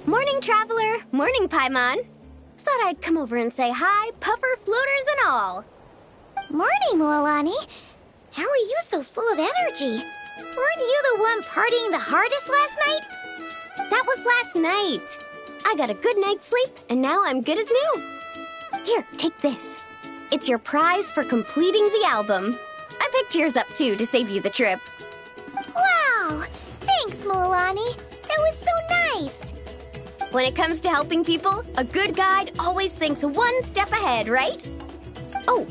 [SPEAKER 1] Morning, Traveler. Morning, Paimon. Thought I'd come over and say hi, puffer, floaters, and all.
[SPEAKER 4] Morning, Mualani. How are you so full of energy? Weren't you the one partying the hardest last night?
[SPEAKER 1] That was last night. I got a good night's sleep, and now I'm good as new. Here, take this. It's your prize for completing the album. I picked yours up, too, to save you the trip.
[SPEAKER 4] Wow! Thanks, Mualani. That was so nice.
[SPEAKER 1] When it comes to helping people, a good guide always thinks one step ahead, right? Oh,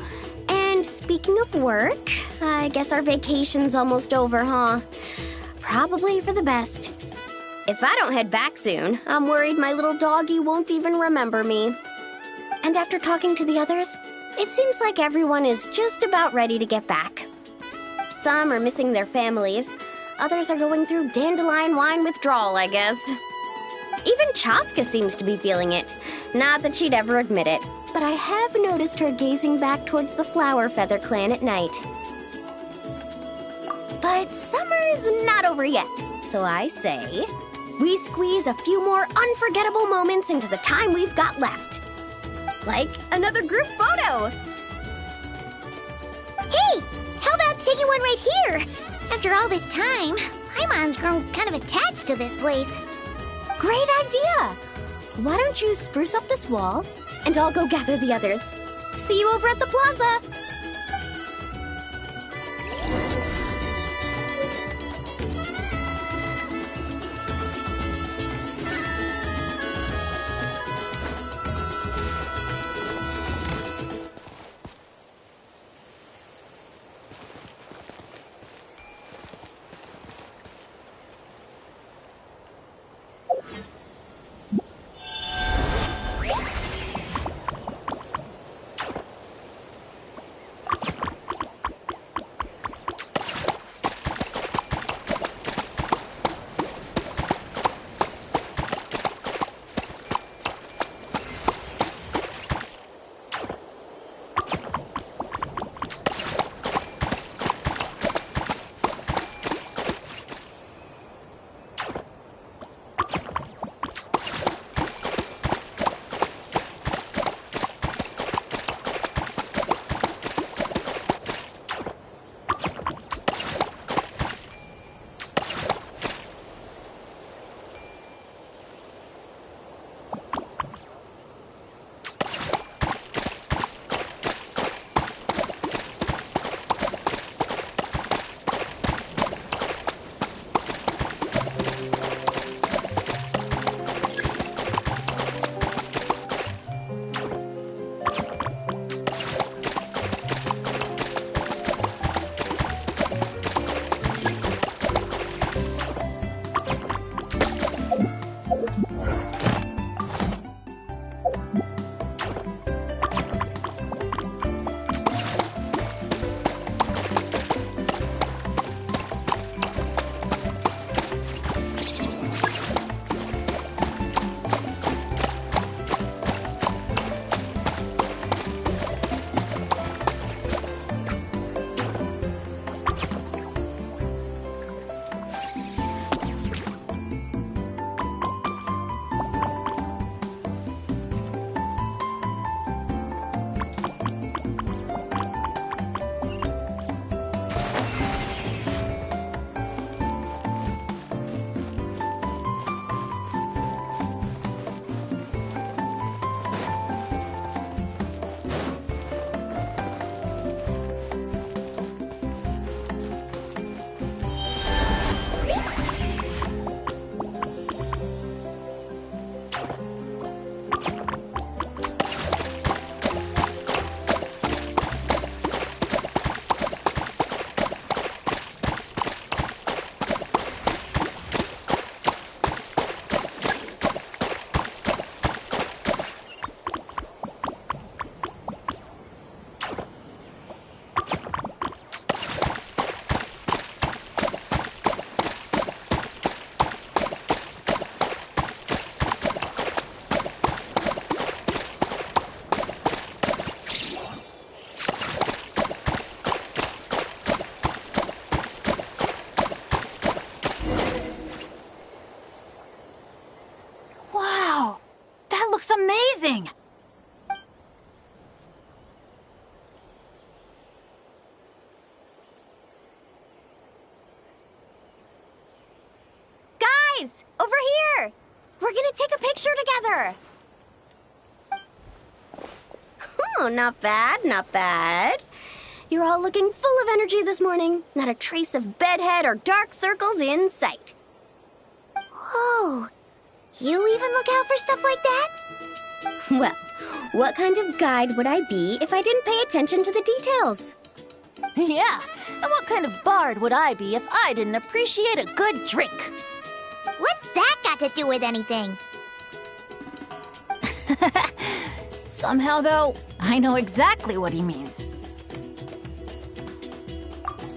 [SPEAKER 1] and speaking of work, I guess our vacation's almost over, huh? Probably for the best. If I don't head back soon, I'm worried my little doggy won't even remember me. And after talking to the others, it seems like everyone is just about ready to get back. Some are missing their families. Others are going through dandelion wine withdrawal, I guess. Even Chaska seems to be feeling it. Not that she'd ever admit it, but I have noticed her gazing back towards the Flower Feather clan at night. But summer's not over yet, so I say we squeeze a few more unforgettable moments into the time we've got left. Like another group photo.
[SPEAKER 4] Hey, how about taking one right here? After all this time, Paimon's grown kind of attached to this place.
[SPEAKER 1] Great idea! Why don't you spruce up this wall, and I'll go gather the others. See you over at the plaza!
[SPEAKER 9] Amazing!
[SPEAKER 1] Guys, over here! We're gonna take a picture together! Oh, not bad, not bad. You're all looking full of energy this morning. Not a trace of bedhead or dark circles in sight.
[SPEAKER 4] Whoa, you even look out for stuff like that?
[SPEAKER 1] Well, what kind of guide would I be if I didn't pay attention to the details?
[SPEAKER 11] Yeah, and what kind of bard would I be if I didn't appreciate a good drink?
[SPEAKER 4] What's that got to do with anything?
[SPEAKER 9] Somehow, though, I know exactly what he means.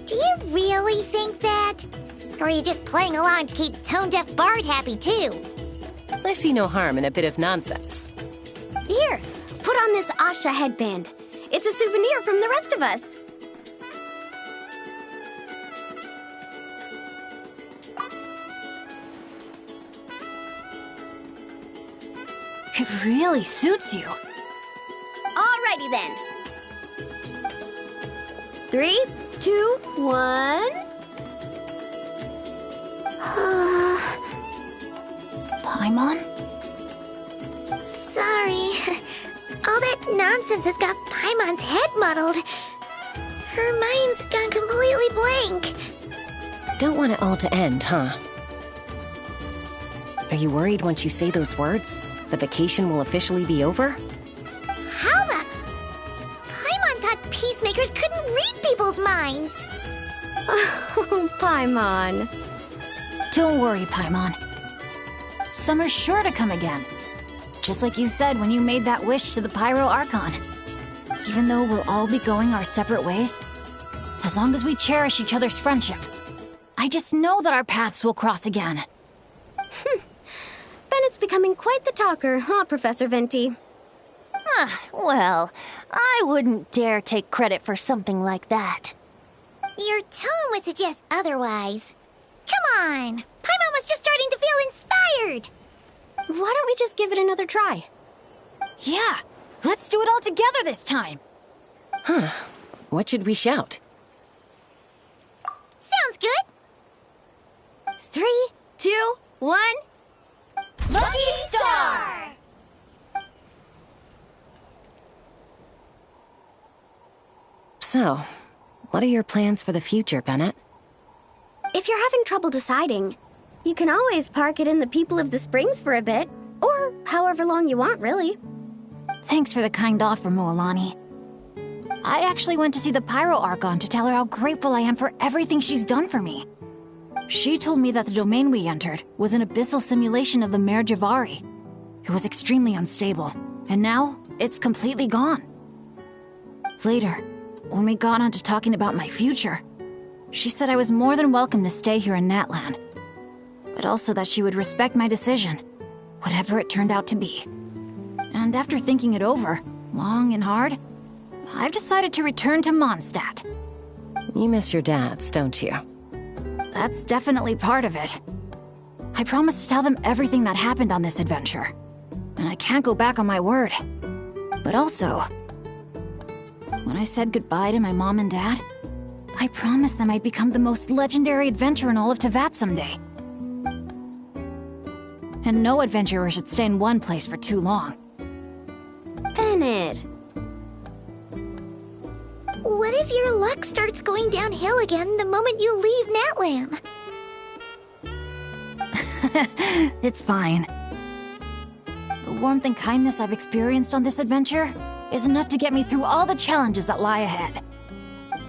[SPEAKER 4] Do You really think that? Or are you just playing along to keep Tone Deaf Bard happy too?
[SPEAKER 3] I see no harm in a bit of nonsense.
[SPEAKER 1] Here, put on this Asha headband. It's a souvenir from the rest of us.
[SPEAKER 9] It really suits you.
[SPEAKER 1] Alrighty then. 3, 2, 1.
[SPEAKER 9] Paimon?
[SPEAKER 4] Sorry. All that nonsense has got Paimon's head muddled. Her mind's gone completely blank.
[SPEAKER 3] Don't want it all to end, huh? Are you worried once you say those words, the vacation will officially be over?
[SPEAKER 4] How the... Paimon thought peacemakers couldn't read people's minds.
[SPEAKER 1] Oh, Paimon.
[SPEAKER 9] Don't worry, Paimon. Summer's sure to come again. Just like you said when you made that wish to the Pyro Archon. Even though we'll all be going our separate ways, as long as we cherish each other's friendship, I just know that our paths will cross again.
[SPEAKER 1] Bennett's becoming quite the talker, huh, Professor Venti?
[SPEAKER 11] Well, I wouldn't dare take credit for something like that.
[SPEAKER 4] Your tone would suggest otherwise. Come on! Paimon was just starting to feel inspired!
[SPEAKER 1] Why don't we just give it another try?
[SPEAKER 9] Yeah, let's do it all together this time.
[SPEAKER 3] Huh. What should we shout?
[SPEAKER 4] Sounds good!
[SPEAKER 1] 3, 2, 1.
[SPEAKER 4] Lucky Star!
[SPEAKER 3] So, what are your plans for the future, Bennett?
[SPEAKER 1] If you're having trouble deciding, you can always park it in the People of the Springs for a bit. Or however long you want, really.
[SPEAKER 9] Thanks for the kind offer, Mualani. I actually went to see the Pyro Archon to tell her how grateful I am for everything she's done for me. She told me that the domain we entered was an abyssal simulation of the Mare Javari. It was extremely unstable, and now it's completely gone. Later, when we got on to talking about my future, she said I was more than welcome to stay here in Natlan, but also that she would respect my decision, whatever it turned out to be. And after thinking it over, long and hard, I've decided to return to Mondstadt.
[SPEAKER 3] You miss your dads, don't you?
[SPEAKER 9] That's definitely part of it. I promised to tell them everything that happened on this adventure, and I can't go back on my word. But also, when I said goodbye to my mom and dad, I promised them I'd become the most legendary adventurer in all of Teyvat someday. And no adventurer should stay in one place for too long.
[SPEAKER 1] Bennett.
[SPEAKER 4] What if your luck starts going downhill again the moment you leave Natlan?
[SPEAKER 9] It's fine. The warmth and kindness I've experienced on this adventure is enough to get me through all the challenges that lie ahead.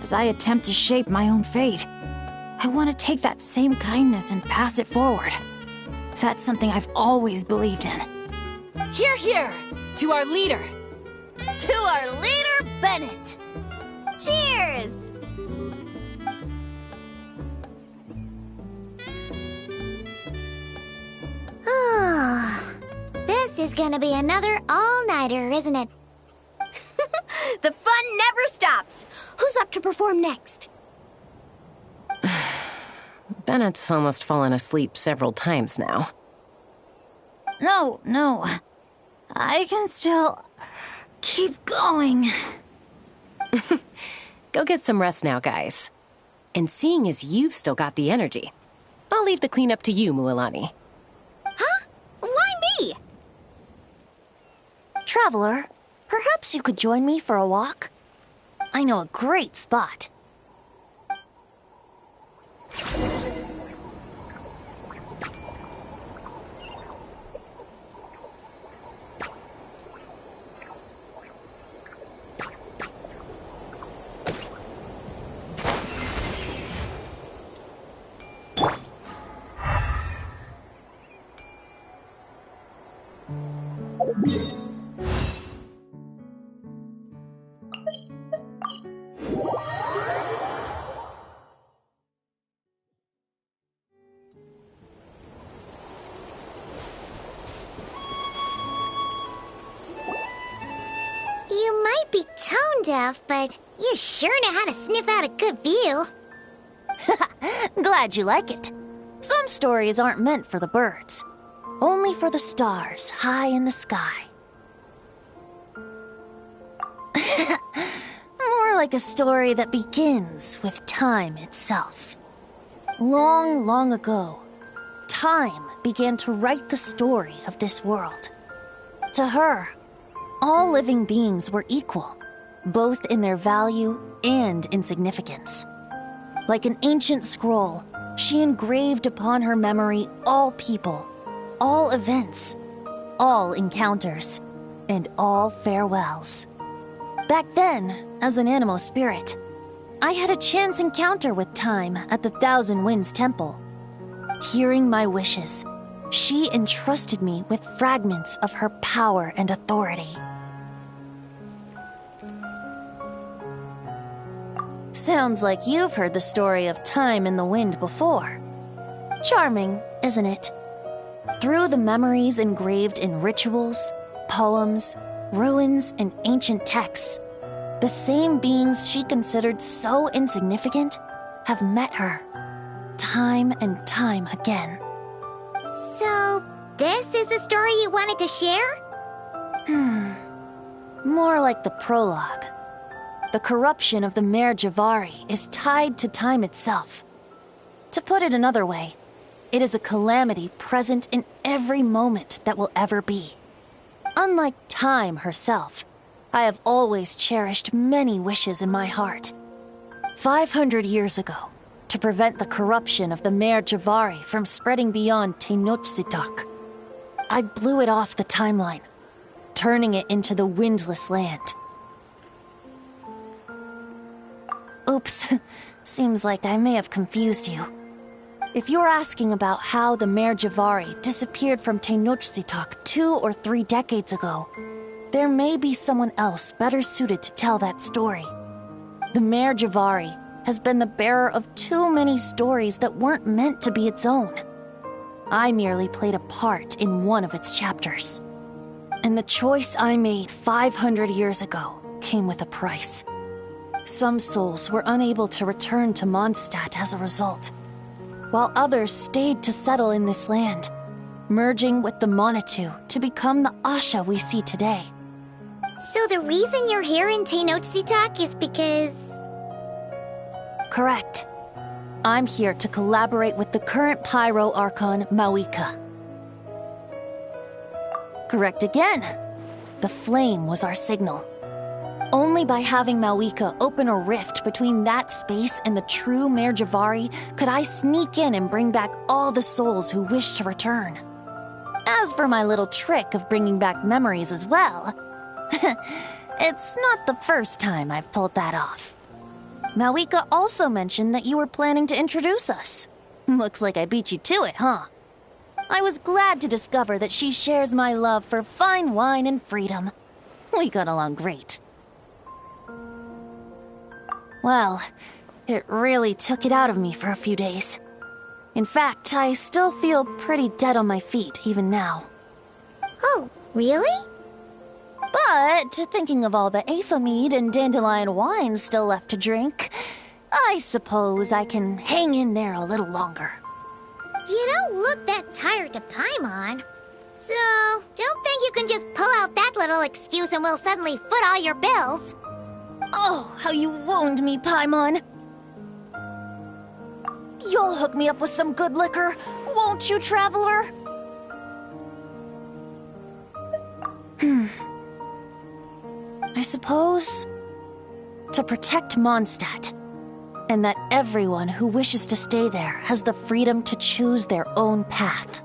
[SPEAKER 9] As I attempt to shape my own fate, I want to take that same kindness and pass it forward. That's something I've always believed in.
[SPEAKER 2] Hear, hear! To our leader!
[SPEAKER 11] To our leader, Bennett!
[SPEAKER 1] Cheers!
[SPEAKER 4] This is gonna be another all-nighter, isn't it?
[SPEAKER 1] The fun never stops! Who's up to perform next?
[SPEAKER 3] Bennett's almost fallen asleep several times now.
[SPEAKER 9] No. I can still keep going.
[SPEAKER 3] Go get some rest now, guys. And seeing as you've still got the energy, I'll leave the cleanup to you, Mualani.
[SPEAKER 1] Huh? Why me?
[SPEAKER 11] Traveler, perhaps you could join me for a walk? I know a great spot.
[SPEAKER 4] tone deaf, but you sure know how to sniff out a good view.
[SPEAKER 11] Glad you like it. Some stories aren't meant for the birds, only for the stars high in the sky. More like a story that begins with time itself. Long, long ago, time began to write the story of this world. To her, all living beings were equal, both in their value and in significance. Like an ancient scroll, she engraved upon her memory all people, all events, all encounters, and all farewells. Back then, as an animal spirit, I had a chance encounter with time at the Thousand Winds Temple. Hearing my wishes, she entrusted me with fragments of her power and authority. Sounds like you've heard the story of time and the wind before. Charming, isn't it? Through the memories engraved in rituals, poems, ruins, and ancient texts, the same beings she considered so insignificant have met her, time and time again.
[SPEAKER 4] So, this is the story you wanted to share?
[SPEAKER 11] More like the prologue. The corruption of the Mare Javari is tied to time itself. To put it another way, it is a calamity present in every moment that will ever be. Unlike time herself, I have always cherished many wishes in my heart. 500 years ago, to prevent the corruption of the Mare Javari from spreading beyond Tenochtitlan, I blew it off the timeline, turning it into the Windless Land. Oops, seems like I may have confused you. If you're asking about how the Mare Javari disappeared from Tenochtitlan 2 or 3 decades ago, there may be someone else better suited to tell that story. The Mare Javari has been the bearer of too many stories that weren't meant to be its own. I merely played a part in one of its chapters. And the choice I made 500 years ago came with a price. Some souls were unable to return to Mondstadt as a result, while others stayed to settle in this land, merging with the Monitu to become the Asha we see today.
[SPEAKER 4] So the reason you're here in Tenochtitlan is because...
[SPEAKER 11] Correct. I'm here to collaborate with the current Pyro Archon, Mawika. Correct again. The flame was our signal. Only by having Mawika open a rift between that space and the true Mare Javari could I sneak in and bring back all the souls who wish to return. As for my little trick of bringing back memories as well, it's not the first time I've pulled that off. Mawika also mentioned that you were planning to introduce us. Looks like I beat you to it, huh? I was glad to discover that she shares my love for fine wine and freedom. We got along great. Well, it really took it out of me for a few days. In fact, I still feel pretty dead on my feet even now.
[SPEAKER 4] Oh, really?
[SPEAKER 11] But thinking of all the Aether mead and dandelion wine still left to drink, I suppose I can hang in there a little longer.
[SPEAKER 4] You don't look that tired to Paimon. So, don't think you can just pull out that little excuse and we'll suddenly foot all your bills.
[SPEAKER 11] Oh, how you wound me, Paimon. You'll hook me up with some good liquor, won't you, Traveler? I suppose to protect Mondstadt, and that everyone who wishes to stay there has the freedom to choose their own path.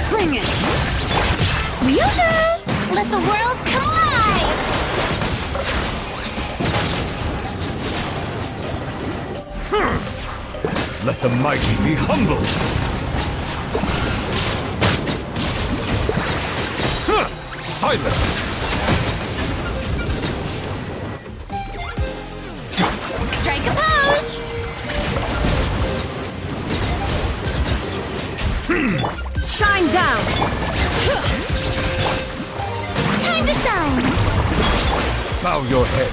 [SPEAKER 11] Bring it! Yoo-hoo! Let the world collide!
[SPEAKER 7] Let the mighty be humbled! Silence!
[SPEAKER 11] Strike a pose!
[SPEAKER 1] Shine down!
[SPEAKER 11] Time to shine!
[SPEAKER 7] Bow your head.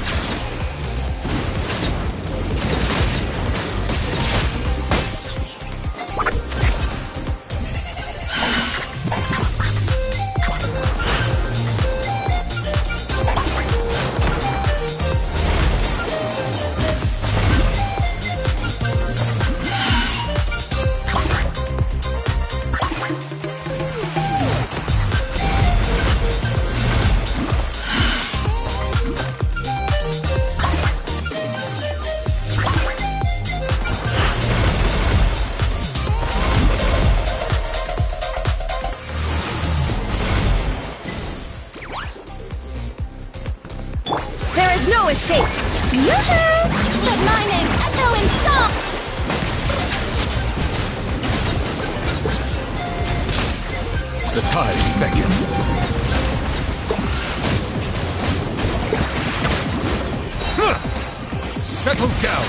[SPEAKER 1] No escape!
[SPEAKER 11] Yoo-hoo! Let my name echo in song!
[SPEAKER 7] The tides beckon. Settle down.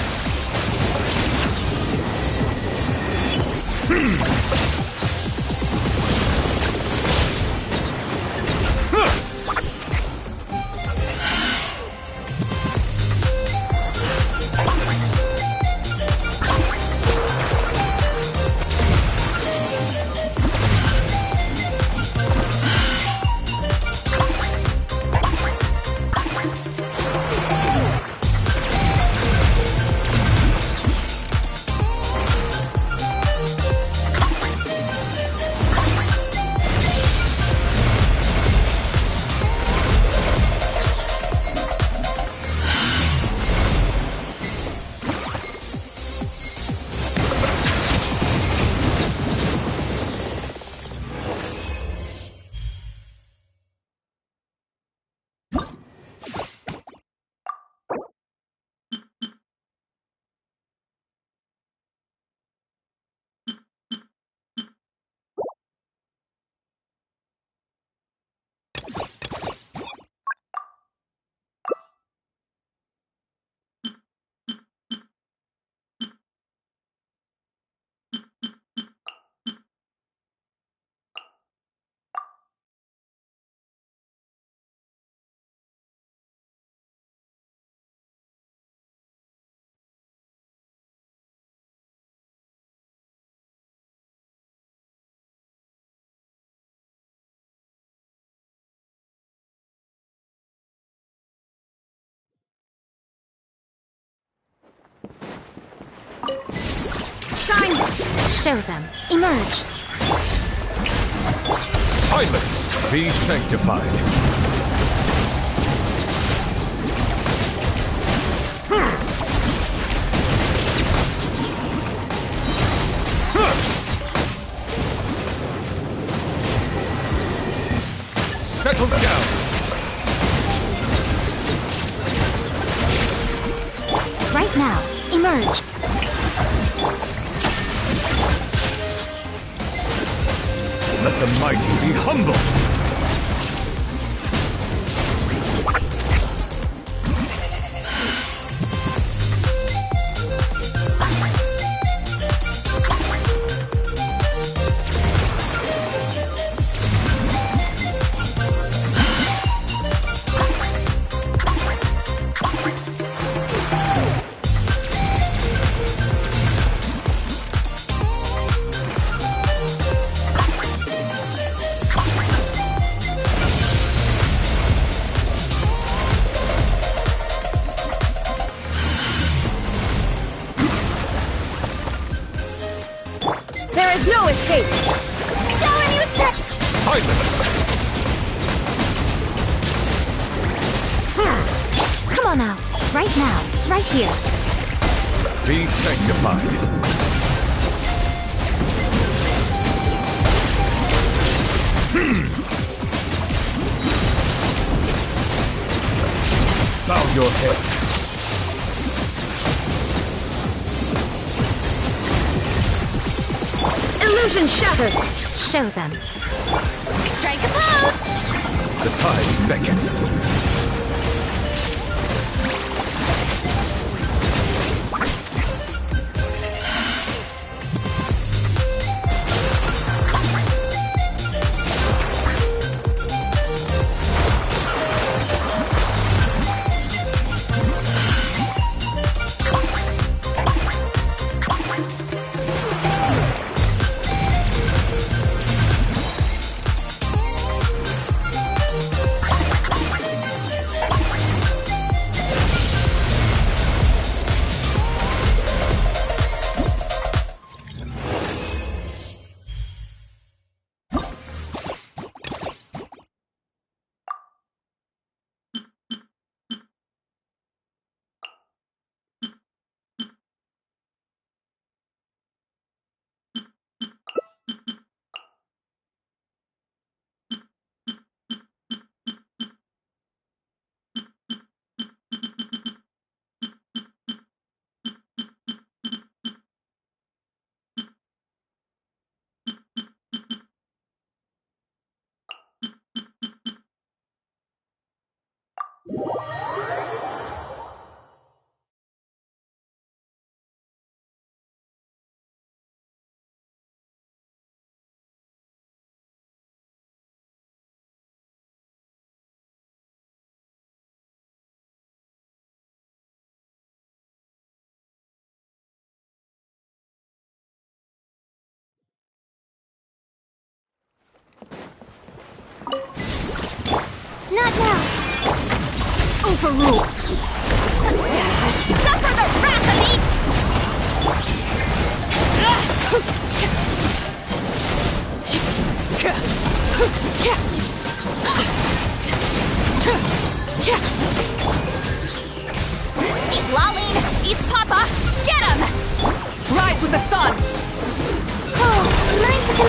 [SPEAKER 9] Shine! Show them. Emerge.
[SPEAKER 7] Silence! Be sanctified. Settle down!
[SPEAKER 9] Right now. Emerge.
[SPEAKER 7] Let the mighty be humble!
[SPEAKER 9] There is no escape! Shower me with that!
[SPEAKER 7] Silence!
[SPEAKER 9] Come on out. Right now. Right here.
[SPEAKER 7] Be sanctified. Bow your head.
[SPEAKER 9] Illusion shattered! Show them. Strike a pose!
[SPEAKER 7] The tides beckon.
[SPEAKER 9] Not now! Overruled! Suffer the wrath of me! He's lolling! He's Papa! Get him!
[SPEAKER 13] Rise with the sun!
[SPEAKER 9] Oh, nice to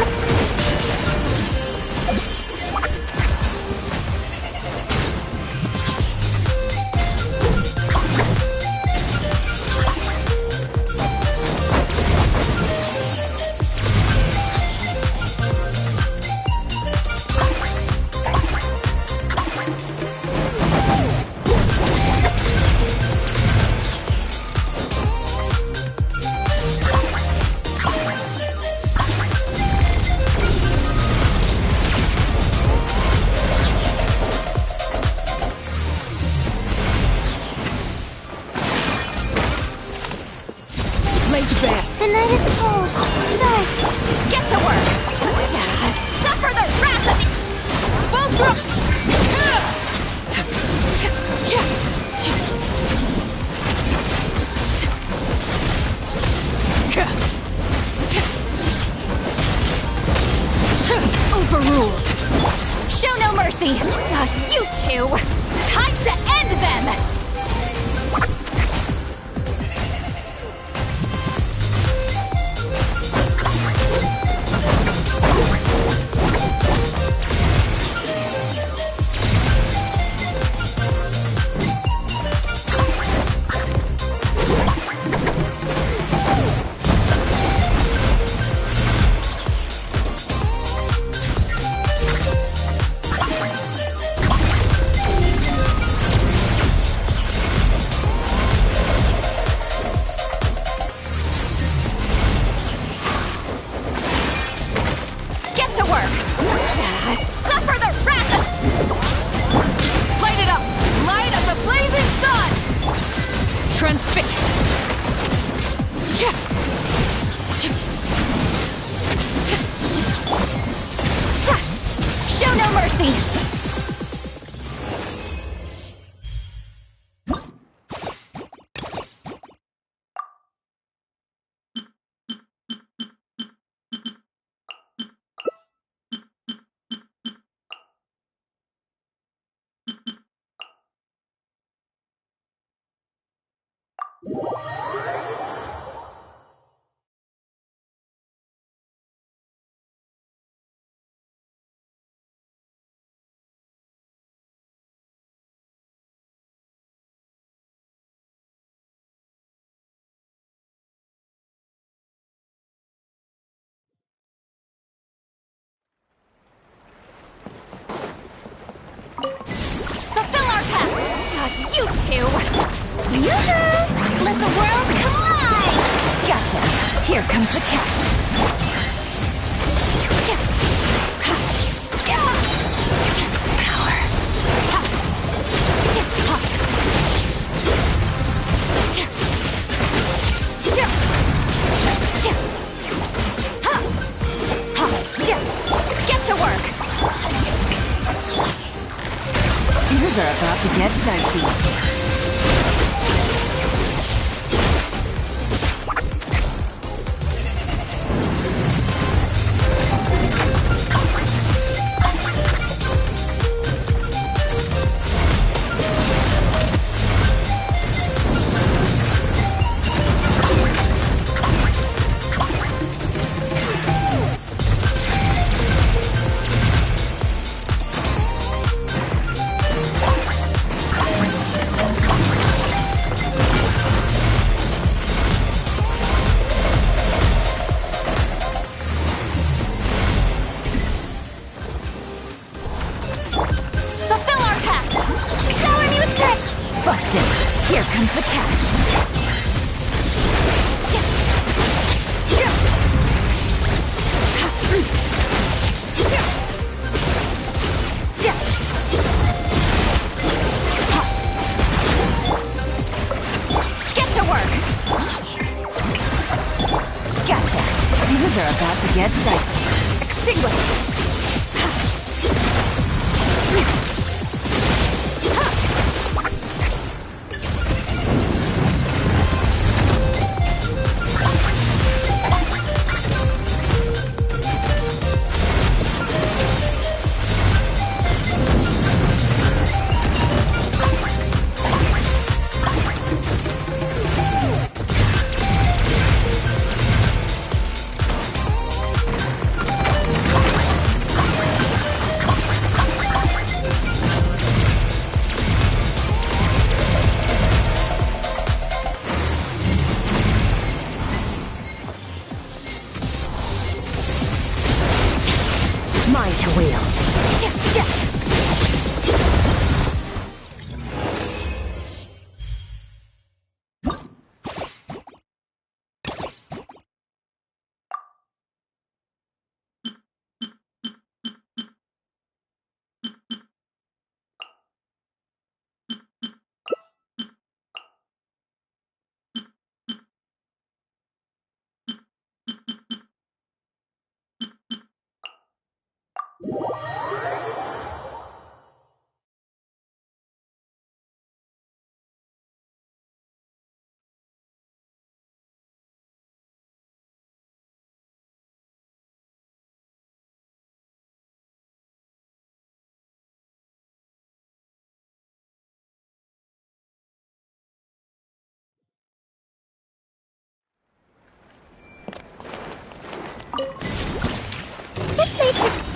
[SPEAKER 11] night is full. Stars.
[SPEAKER 9] Get to work! Suffer the wrath of the... Overruled! Show no mercy! You two! Time to end them! Show no mercy! You two! Yoo-hoo! Let the world collide! Gotcha! Here comes the catch! Power! Get to work! Things are about to get dicey. Busted! Here comes the catch! Get to work! Gotcha! Things are about to get dicey. Extinguished!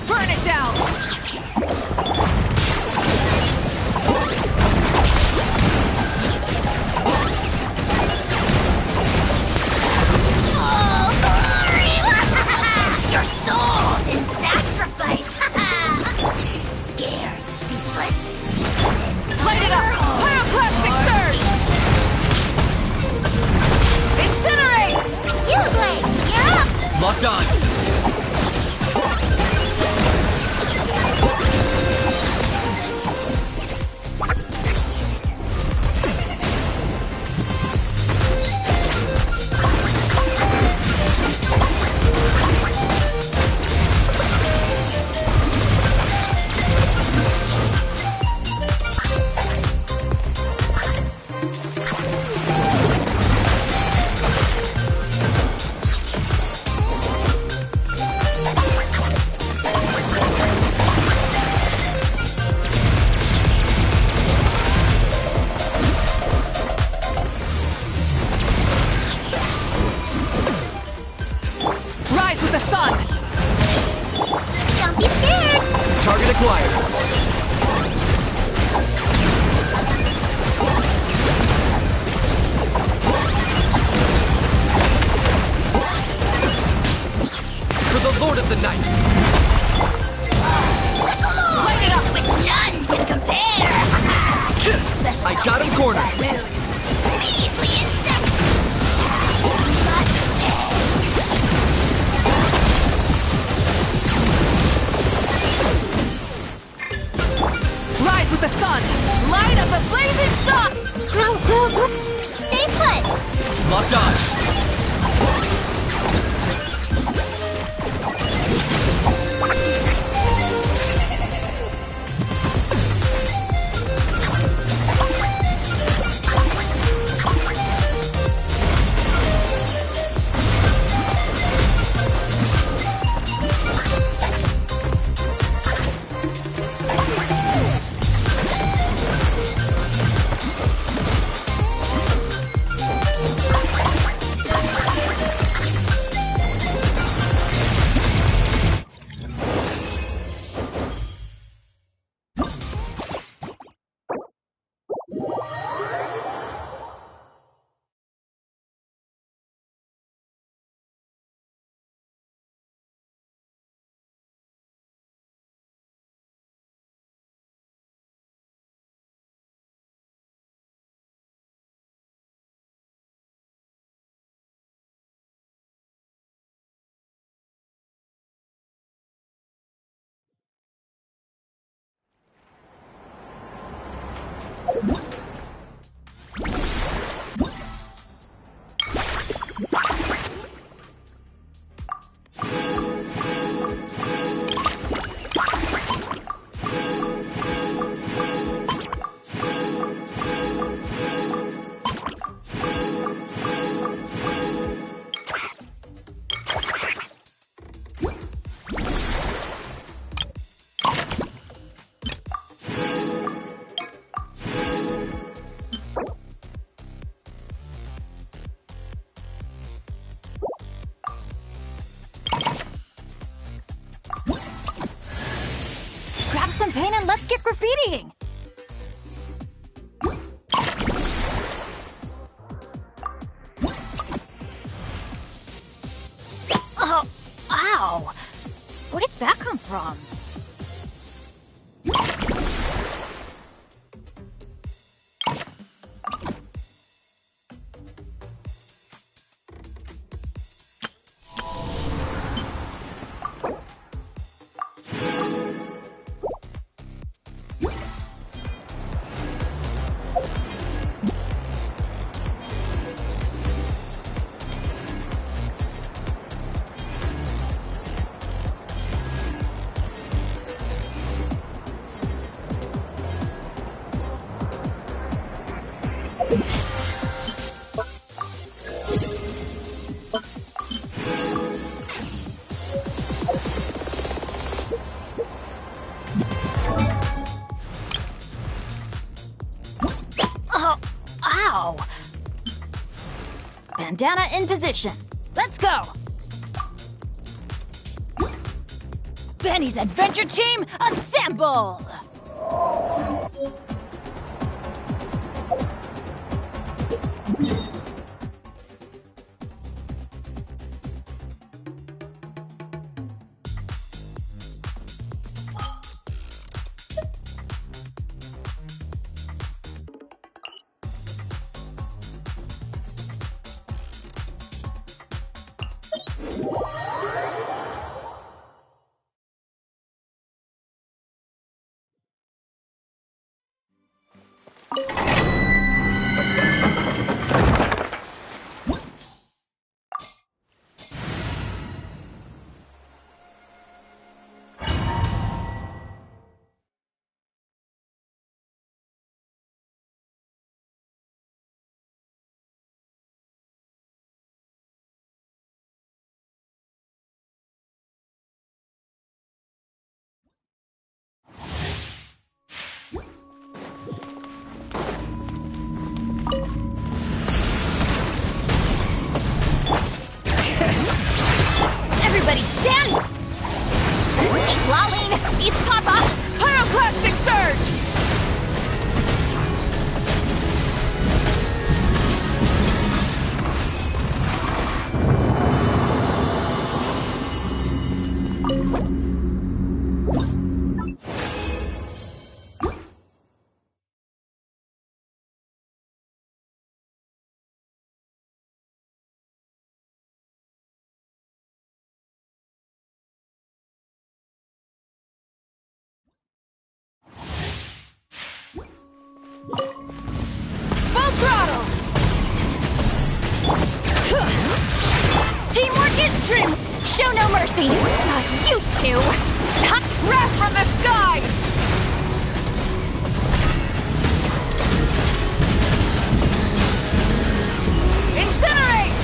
[SPEAKER 19] Burn it down!
[SPEAKER 11] Oh, glory! Your soul's in sacrifice! Scared, speechless.
[SPEAKER 19] Light it up! Pyroclastic surge! Incinerate!
[SPEAKER 4] Blade, you're up!
[SPEAKER 5] Locked on.
[SPEAKER 19] Rise with the sun!
[SPEAKER 4] Don't be scared!
[SPEAKER 5] Target acquired. For the Lord of the Night.
[SPEAKER 11] Light it up! To which none can compare!
[SPEAKER 5] I got him cornered.
[SPEAKER 11] Measly insect!
[SPEAKER 19] Rise with the sun! Light of the blazing sun!
[SPEAKER 4] Grow. Stay put!
[SPEAKER 5] Locked on.
[SPEAKER 9] Grab some paint and let's get graffitiing! Oh, ow! Where did that come from? Oh, ow! Bandana in position. Let's go! Benny's adventure team, assemble!
[SPEAKER 11] Everybody stand! Eat Laline! Eat Papa! Pyroclastic Surge! Full throttle! Teamwork is dream! Show no mercy! Not you two! Wrath from the skies! Incinerate!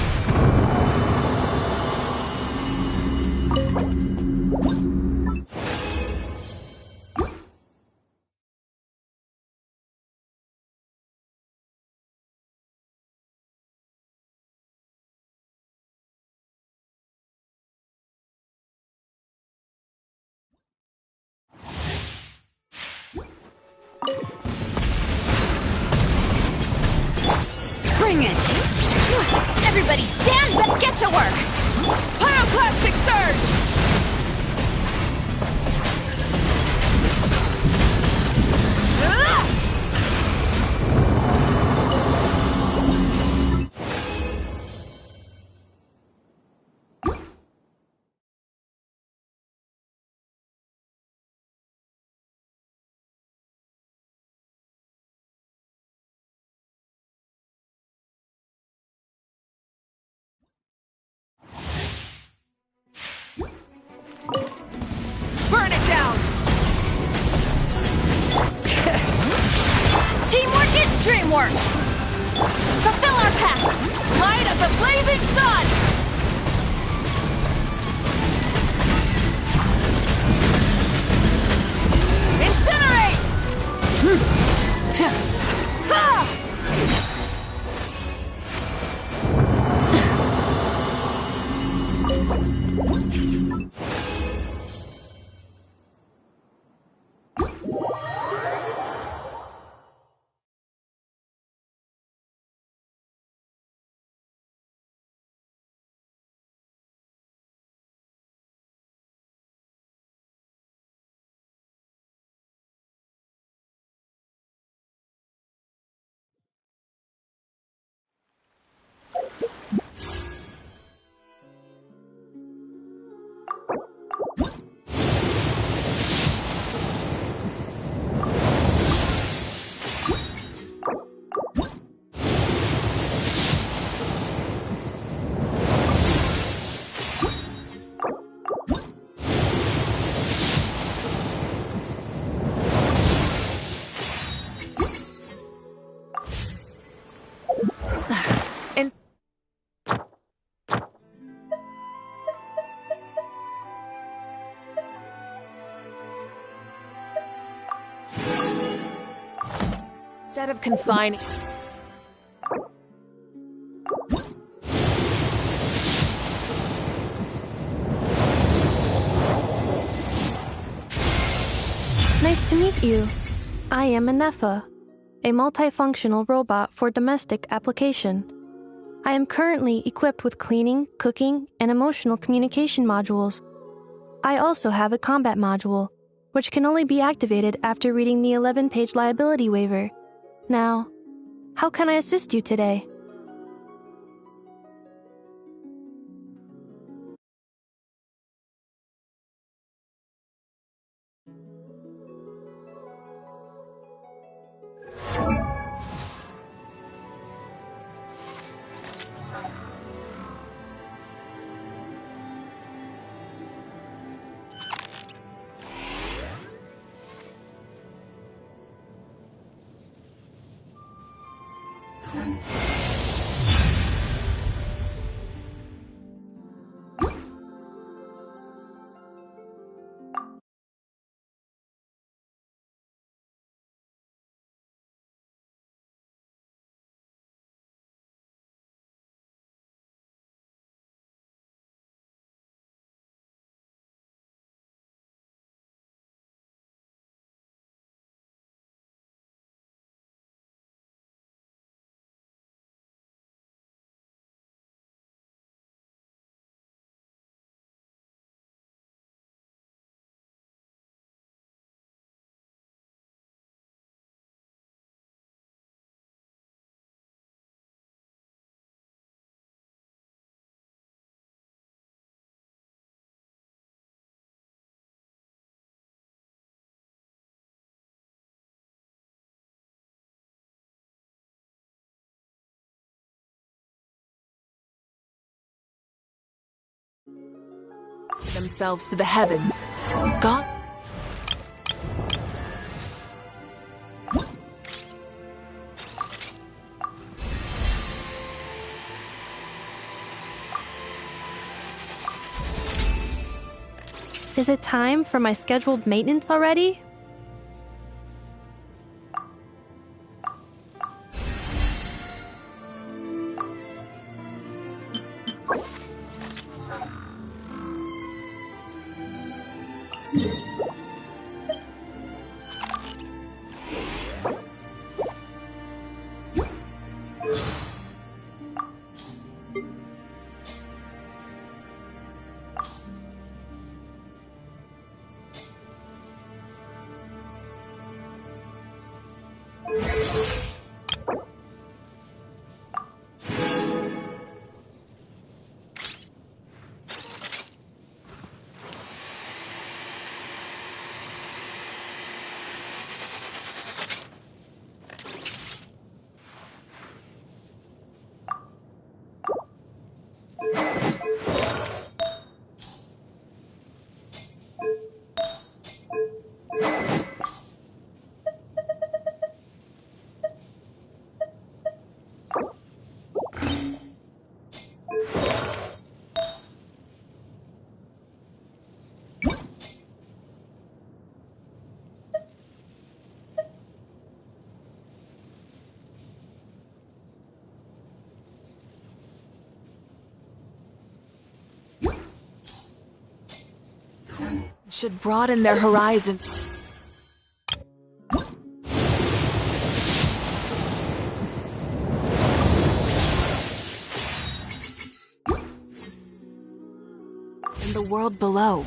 [SPEAKER 11] Bring it! Everybody stand back, get to work! Pyroclastic Surge! Burn it down! Teamwork is dreamwork! Fulfill our path! Light of the blazing sun! Incinerate! Ha! Instead of confining...
[SPEAKER 12] Nice to meet you. I am Anefa, a multifunctional robot for domestic application. I am currently equipped with cleaning, cooking, and emotional communication modules. I also have a combat module, which can only be activated after reading the 11-page liability waiver. Now, how can I assist you today?
[SPEAKER 19] Themselves to the heavens. God.
[SPEAKER 12] Is it time for my scheduled maintenance already?
[SPEAKER 19] Should broaden their horizon. In the world below.